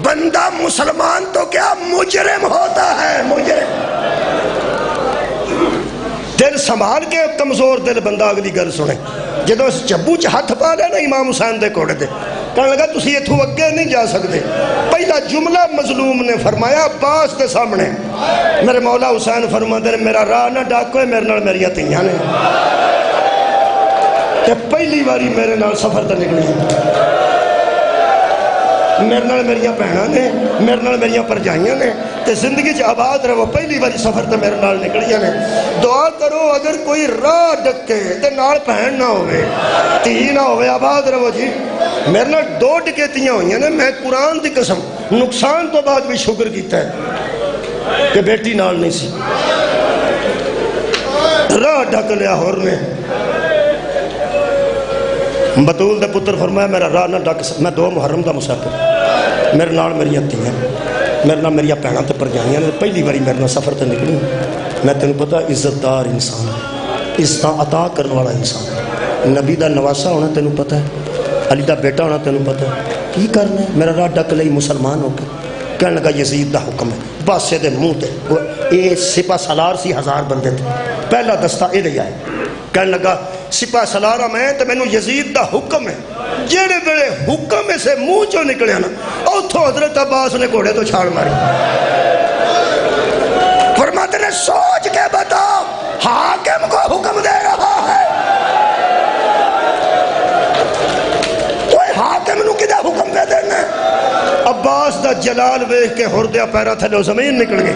بندہ مسلمان تو کیا مجرم ہوتا ہے، مجرم۔ دل سنبھال کے کمزور دل بندہ اگلی گل سنے، جدو اس چبو چ ہاتھ پا لیا نا امام حسین دے کوڑے دے، کہنے لگا تسی اتھوں اگے نہیں جا سکتے. پہلا جملہ مظلوم نے فرمایا عباس کے سامنے. میرے مولا حسین فرماندے نے میرا راہ نہ ڈاکو میرے نال میریاں تیاں نے تے پہلی باری میرے نال سفر تے نکلی. میرے نال میریاں بہناں نے میرے نال میریاں پرجائیاں نے تے زندگی چ آباد رہو. پہلی باری سفر تے میرے نال نکلیاں نے. دعا کرو اگر کوئی راہ ڈکے تے نال بہن نہ ہوئے تھی نہ ہوئے آباد رہو جی. میرے نال 2 ڈکیتیاں ہوئیاں نے. میں قرآن دی قسم نقصان تو بعد بھی شکر کیتا ہے کہ بیٹی نال نہیں سی. راہ ڈک لیا ہور نے. بطول دے پتر فرمایا میرا راہ نہ ڈک. میں 2 محرم دا مسافر میرے نال میریاں تیاں میرے نال میریاں بہناں تے پرجائیاں نے. پہلی باری میرے نال سفر تے نکلی. میں تینوں پتا عزت دار انسان ہے عزت عطا کرنے والا انسان ہے. نبی دا نواسا ہونا تینوں پتا ہے علی دا بیٹا ہونا تینوں پتا ہے. کی کرنا ہے میرا راہ ڈک لئی مسلمان ہو کے. کہنے لگا یزید دا حکم ہے. باسے دے منہ تے اے سپہ سالار سی 1000 بندے تھے. پہلا دستہ اے دے آئے. کہنے لگا سپہ سالارہ میں تو مینوں یزید دا حکم ہے. جیڑے بڑے حکم سے منہ چو نکلے نا اوتھوں حضرت عباس نے گھوڑے تو چھاڑ ماری. فرماتے نے سوچ کے بتاؤ حاکم کو حکم دے رہا ہے. کوئی حاکم نو کدھا حکم دے دینا. عباس دا جلال ویکھ کے ہردیا پیرا تھلے زمین نکل گئی.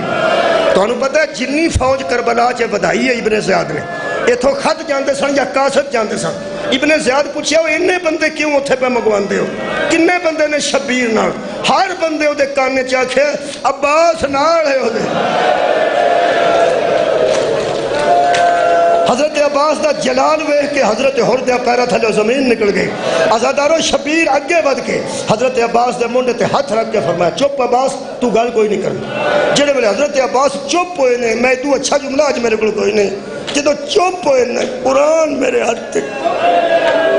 تو انہوں پتہ ہے جنی فوج کربلا چے بدائی ہے ابن زیاد نے. اتھوں خط جاندے سن یا قاصد جاندے سن. ابن زیاد پوچھیا وہ انہیں بندے کیوں اتھے پہ مگواندے ہو. کنے بندے نے شبیر نال. ہر بندے ہو دے کانے چاکھے عباس نال ہے ہو دے. حضرت عباس دا جلال ویکھ کے حضرت ہردیا پیرا تھلے زمین نکل گئی. آزادارو شبیر اگے بڑھ کے حضرت عباس دے منڈے تے ہاتھ رکھ کے فرمایا چپ عباس تو گل کوئی نہیں کرنا. جڑے ویلے حضرت عباس چپ ہوئے نے میں تو اچھا جملہ آج میرے کو کوئی نہیں. جدو چپ ہوئے نے قرآن میرے ہاتھ تے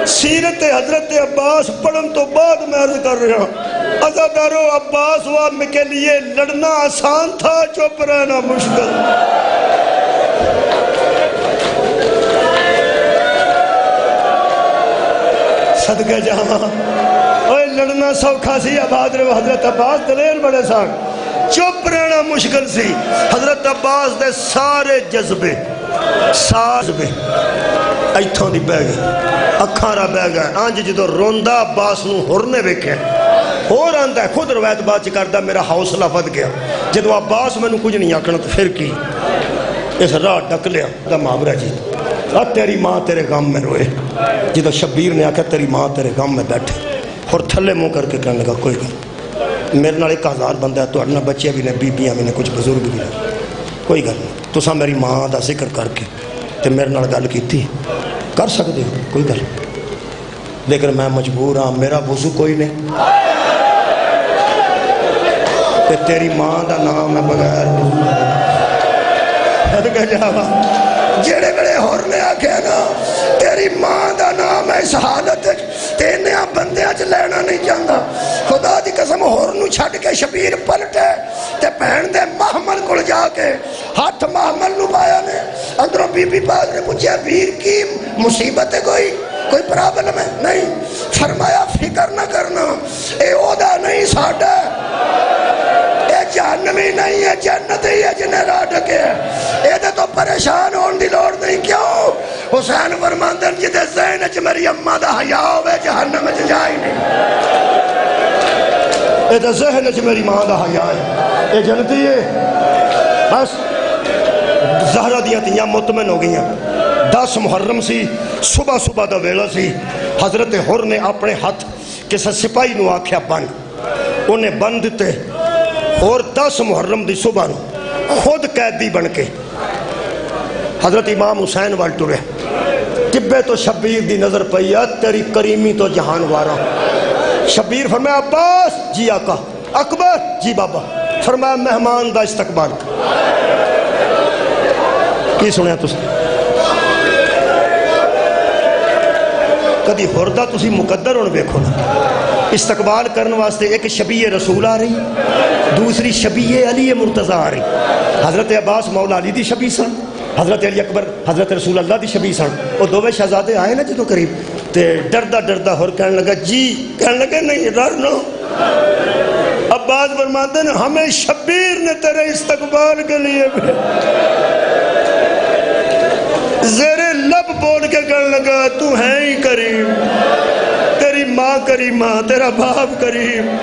سیرت حضرت عباس پڑھن تو بعد میں عرض کر رہا ہوں. آزادارو عباس وام کے لیے لڑنا آسان تھا چپ رہنا مشکل. صدقہ جہاں اوہ لڑنا سوکھا سی آباد رہو. حضرت عباس دلیر بڑے سان چپ رہنا مشکل سی. حضرت عباس دے سارے جذبے ایتھوں دی بہ گئے اکھاں بہ گئے. آنج جدو روندہ عباس نو ہرنے ویکھے اور آندہ ہے خود روایت بات کردہ میرا حوصلہ ود گیا. جدو عباس میں نو کچھ نہیں آکھنا تو پھر کی اس راہ ڈک لیا. دا محاورہ جی تیری ماں تیرے غم میں روئے. جدو شبیر نے آکھا تیری ماں تیرے غم میں بیٹھے اور تھلے منہ کر کے کہنے لگا کوئی گل میرے نال 1000 بندہ ہے تو اڑنا بچے بھی نے بیبیاں بھی نے کچھ بزرگ بھی نے کوئی گل نہیں. تساں میری ماں دا ذکر کر کے تے میرے نال گل کیتی کر سکتے ہو کوئی گل لیکن میں مجبور ہاں میرا وضو کوئی نہیں تے تیری ماں دا نام ہے بغیر صدقہ جاوا. جڑے بڑے ہور نے آکھے نا تیری ماں دا نام ہے اس حالت تینیاں بندیاں چ لینا نہیں چاہتا. خدا دی قسم ہور نو چھڈ کے شبیر پلٹے تے بہن دے محمل کول جا کے ہاتھ محمل نو پایا نے. اندروں بی بی پاک نے پوچھا ویر کی مصیبت ہے کوئی پرابلم ہے نہیں. فرمایا فکر نہ کرنا اے اودا نہیں ساڈا اے جہنمی نہیں ہے جنت ہی ہے جنہیں راہ ڈکے اے دے تو پریشان ہون دی لوڑ نہیں. کیوں حسین فرماندے جدے ذہن وچ میری اماں دا حیا ہوے جہنم وچ جائے نہیں. اے دے ذہن وچ میری ماں دا حیا ہے اے جنتی ہے. بس زہرہ دیاں تیاں مطمئن ہو گئیاں. 10 محرم سی صبح صبح دا ویلا سی. حضرت حر نے اپنے ہاتھ کسے سپاہی نو آکھیا بند انہیں بند دیتے اور 10 محرم دی صبح نو خود قیدی بن کے حضرت امام حسین وال ٹرے. ٹبے تو شبیر دی نظر پئی تیری کریمی تو جہان وارا. شبیر فرمایا عباس جی آقا. اکبر جی بابا. فرمایا مہمان دا استقبال. کی سنیا تُس کدی ہردہ تُسی مقدر ہونے بیکھو نا. استقبال کرنے واسطے ایک شبیہ رسول آ رہی دوسری شبیہ علی مرتضی آ رہی. حضرت عباس مولا علی دی شبیہ سن حضرت علی اکبر حضرت رسول اللہ دی شبیہ سن. وہ دووے شہزادے آئے نا جدو قریب تے ڈردہ ڈردہ ہور کہنے لگا جی، کہنے لگا نہیں ڈرنا۔ عباس فرماتے ہیں ہمیں شبیر نے تیرے استقبال کے لیے زیر لب بول کے کہنے لگا تو ہے ہی کریم، تیری ماں کریمہ، تیرا باپ کریم۔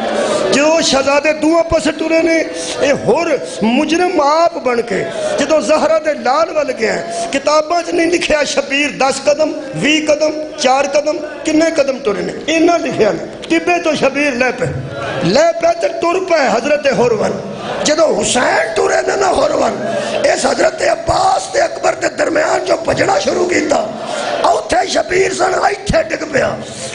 جو شہزادے دعا پس ٹورے نے اے ہور مجرم آپ بن کے جدو زہرہ دے لال وال گیا ہے، کتاباں چ نہیں لکھیا شبیر 10 قدم 20 قدم 4 قدم کنے قدم ٹورے نے، اینا لکھیا نے ٹبے تو شبیر لے پہ تے ٹر پہ حضرت ہورون۔ جدو حسین ٹورے نے نہ ہورون، اس حضرت عباس تے اکبر تے درمیان جو پجڑا شروع کیتا، اوتھے شبیر سن ایتھے ڈگ پیا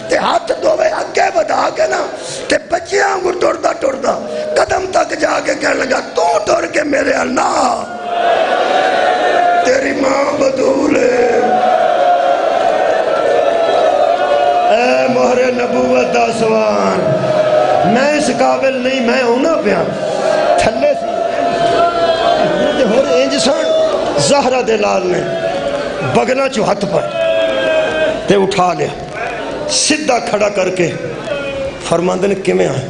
تے ہاتھ دووے اگے بڑھا کے نا تے بچیاں انگور ٹردا ٹردا قدم تک جا کے کہنے لگا تو ٹر کے میرے اللہ تیری ماں بدول ہے۔ اے مہر نبوت دا سوان، میں اس قابل نہیں، میں ہونا پیا تھلے سی ہور انج سن۔ زہرہ دے لال نے بگنا چو ہاتھ پر تے اٹھا لیا، سدھا کھڑا کر کے فرماندے نے کیویں آئے؟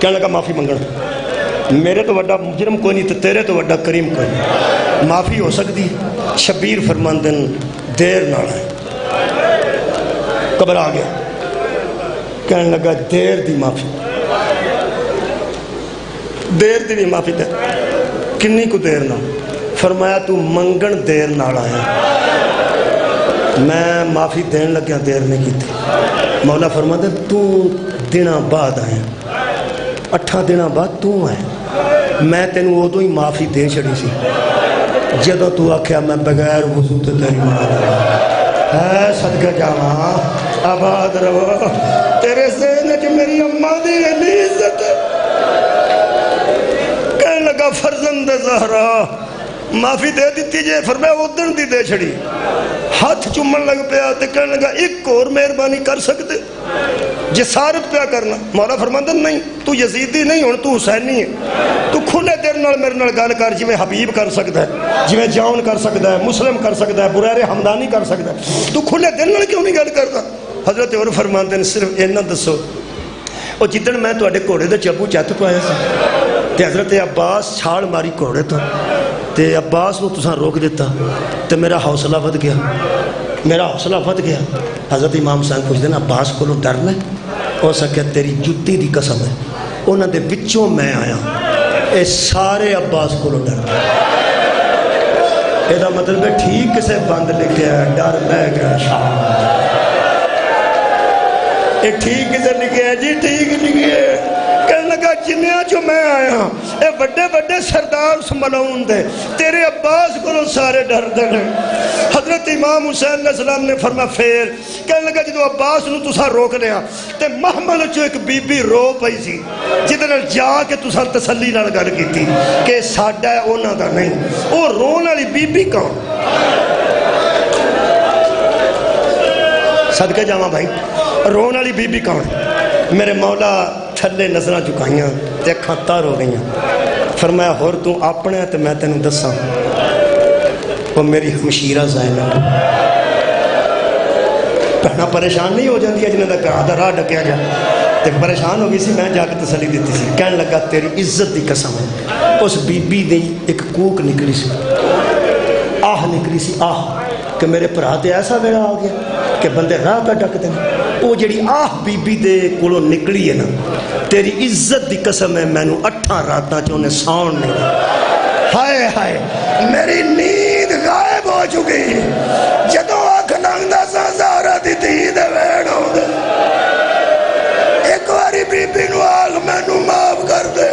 کہنے لگا معافی منگنا، میرے تو وڈا مجرم کوئی نہیں تے تیرے تو وڈا کریم کوئی نہیں، معافی ہو سکتی۔ شبیر فرماندے نے دیر نال آئے، قبر آ گیا، کہنے لگا دیر دی معافی، دیر دی بھی معافی دے، کنی کو دیر نہ؟ فرمایا تو منگن دیر نال آیا، میں معافی دین لگیا دیر نہیں کی تھی۔ مولا فرماتے تو دنہ بعد آیا، 8 دنہ بعد تو آئے، میں تینوں ادو ہی معافی دے چھڑی سی جدو تو آکھیا میں بغیر وضو تے تیری ماں دا ہے صدقہ جاواں آباد رہو۔ تیرے ذہن کہ میری اماں دی علی عزت، کہنے لگا فرزند زہرا معافی دے دیتی جے، فرمایا ادھر دی دے چھڑی، ہاتھ چومن لگ پیا تے کہنے لگا ایک اور مہربانی کر سکتے جسارت پیا کرنا؟ مولا فرماندے نہیں تو یزیدی نہیں ہن تو حسینی ہے، تو کھلے دل نال میرے نال گل کر جویں حبیب کر سکدا ہے، جویں جاؤن کر سکدا ہے، مسلم کر سکدا ہے، بریر حمدانی کر سکدا ہے، تو کھلے دل نال کیوں نہیں گل کردا؟ حضرت عمر فرماندے نے صرف اینا دسو او جدن میں تواڈے گھوڑے دے چابو چت پایا سی تے حضرت عباس چھال ماری گھوڑے تو تے عباس نو تساں روک دیتا تے میرا حوصلہ ود گیا، میرا حوصلہ ود گیا۔ حضرت امام حسین پوچھ دینا عباس کو ڈرنا ہے؟ ہو سکے تیری جتی دی قسم ہے انہاں دے وچوں میں آیا، اے سارے عباس کو ڈرنا ہے۔ اے دا مطلب ہے ٹھیک کسے بند لکھیا ہے ڈر لے گیا شاہ، اے ٹھیک کسے لکھیا ہے جی ٹھیک لکھیا ہے۔ کہنے لگا جنیاں جو میں آیا اے بڑے بڑے سردار سملاؤن دے تیرے عباس کو سارے ڈر دے۔ حضرت امام حسین علیہ السلام نے فرمایا پھر، کہنے لگا جدو عباس نو تسا روک لیا تے محمل چو ایک بی بی رو پئی سی جدے نال جا کے تسا تسلی نال گل کیتی کہ ساڈا ہے انہاں دا نہیں، او رون والی بی بی کون؟ صدقے جاواں بھائی، رون والی بی بی کون؟ میرے مولا تھلے نظریں چکائیاں تے اکھاں تر ہو گئیاں، فرمایا ہور تو اپنے تے میں تینوں دساں وہ میری ہمشیرہ زینب پہنا پریشان نہیں ہو جاندی ہے جنہاں دا گھر دا راہ ڈکیا جا تے پریشان ہو گئی سی، میں جا کے تسلی دیتی سی، کہنے لگا تیری عزت دی قسم ہے اس بی بی دی ایک کوک نکلی سی، آہ نکلی سی، آہ کہ میرے بھرا تے ایسا ویلا آ گیا کہ بندے راہ پہ ڈکتے ہیں۔ وہ جڑی آہ بی بی دے کولوں نکلی ہے نا، تیری عزت دی قسم ہے مینوں 8 راتاں چ انہیں ساؤن نہیں۔ ہائے ہائے میری نیند غائب ہو چکی جدوں اکھ لنگدا سا زہرا دی دھی دے ویڑ آؤندے، ایک واری بی بی نو آکھ مینوں معاف کر دے،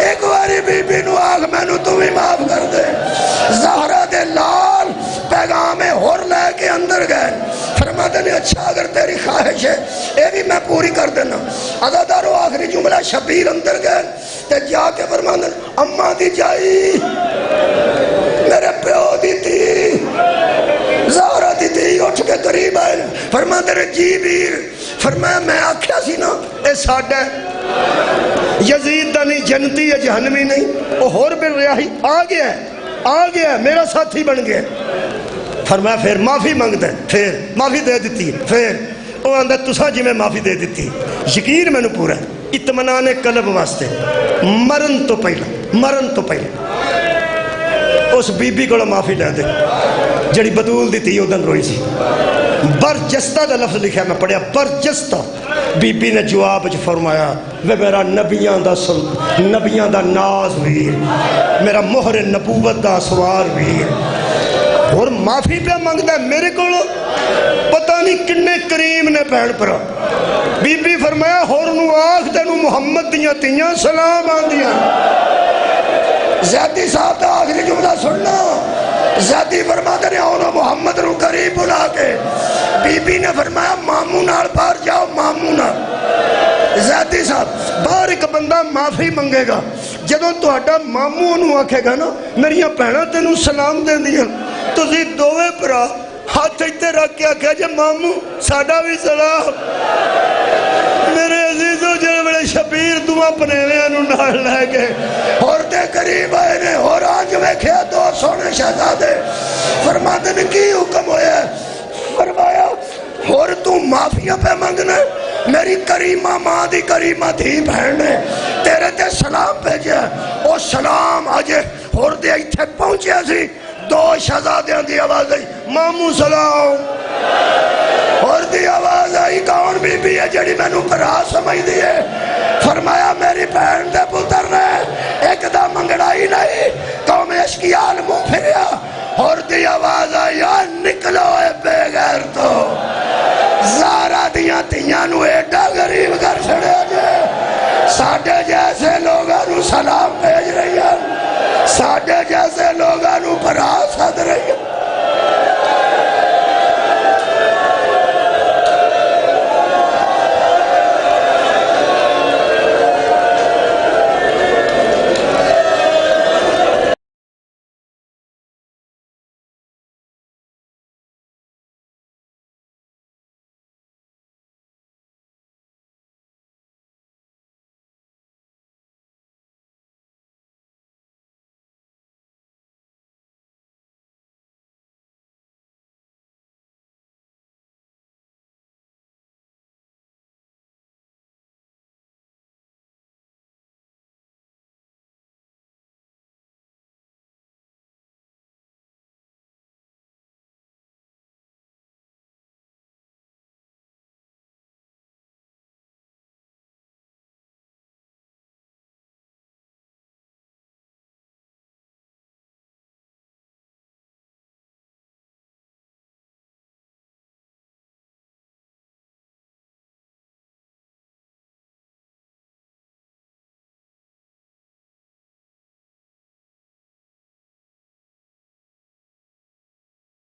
ایک واری بی بی نو آکھ مینوں تو بھی معاف کر دے۔ زہرا دے لال پیغام ہور لے کے اندر گئے، فرماتے نے اچھا اگر تیری خواہش ہے اے بھی میں پوری کر دینا۔ عزادارو آخری جملہ شبیر اندر گئے تے جا کے فرماتے نے اماں دی جائی میرے پیو دی تھی زہرا دی تھی، اٹھ کے قریب آئے، فرماتے نے جی بیر، فرمایا میں آکھیا سی نا اے ساڈا یزید دا نہیں، جنتی ہے جہنمی نہیں، وہ ہور بن ریاہی آ گیا ہے، آ گیا میرا ساتھی بن گیا۔ فرمایا پھر معافی منگتا ہے، پھر معافی دے دیتی ہے، پھر وہ آندا تساں جی میں معافی دے دیتی، یقین مینوں پورا ہے اطمینان قلب واسطے مرن تو پہلا اس بی بی کو معافی لے دے جڑی بطول دی تھی ادن روئی سی۔ برجستہ دا لفظ لکھا میں پڑھیا، برجستہ۔ بی بی نے جواب فرمایا وے میرا نبیاں دا ناز ویر، میرا مہر نبوت دا سوار ویر، اور معافی پہ منگتا ہے میرے کو پتہ نہیں کنے کریم نے بہن پرا۔ بی بی فرمایا ہورنو آخ تینو محمد دیاں تیاں سلام آندیاں۔ زیادی صاحب دا آخری جملہ سننا، زیادی فرماتے نے آنو محمد نو قریب بلا کے، بی بی نے فرمایا ماموں نال باہر جاؤ، ماموں نال۔ زیادی صاحب باہر ایک بندہ معافی منگے گا، جدوں تہاڈا ماموں نو آکھے گا نا میریاں بہناں تینوں سلام دیندیاں، تسی دوویں بھرا ہاتھ ایتھے رکھ کے آکھیا جے ماموں ساڈا بھی سلام۔ میرے عزیزو جڑے بڑے شبیر دعا پنیویاں نو نال لے کے اور دے قریب آئے نے، اور آج ویکھیا دو سونے شہزادے، فرماتے نے کی حکم ہویا ہے؟ فرمایا اور تو معافیاں پہ منگنا، میری کریمہ ماں دی کریمہ تھی بہن نے تیرے تے سلام بھیجا، او سلام آج اور دے ایتھے پہنچے سی، دو شہزادیاں دی آواز آئی ماموں سلام، اور دی آواز آئی کون بی بی ہے جڑی میں نو برا سمجھ دیئے؟ فرمایا میری بہن دے پتر نے ایک دا منگڑائی نہیں، قوم اشکیال منہ پھریا، اور دی آواز آئی نکلو اے بے غیر تو زارا دیاں تیاں نو ایڈا غریب کر چھڑے جے، ساڑھے جیسے لوگاں نو سلام بھیج رہی ہیں، ساڑھے جیسے لوگاں نو برا سد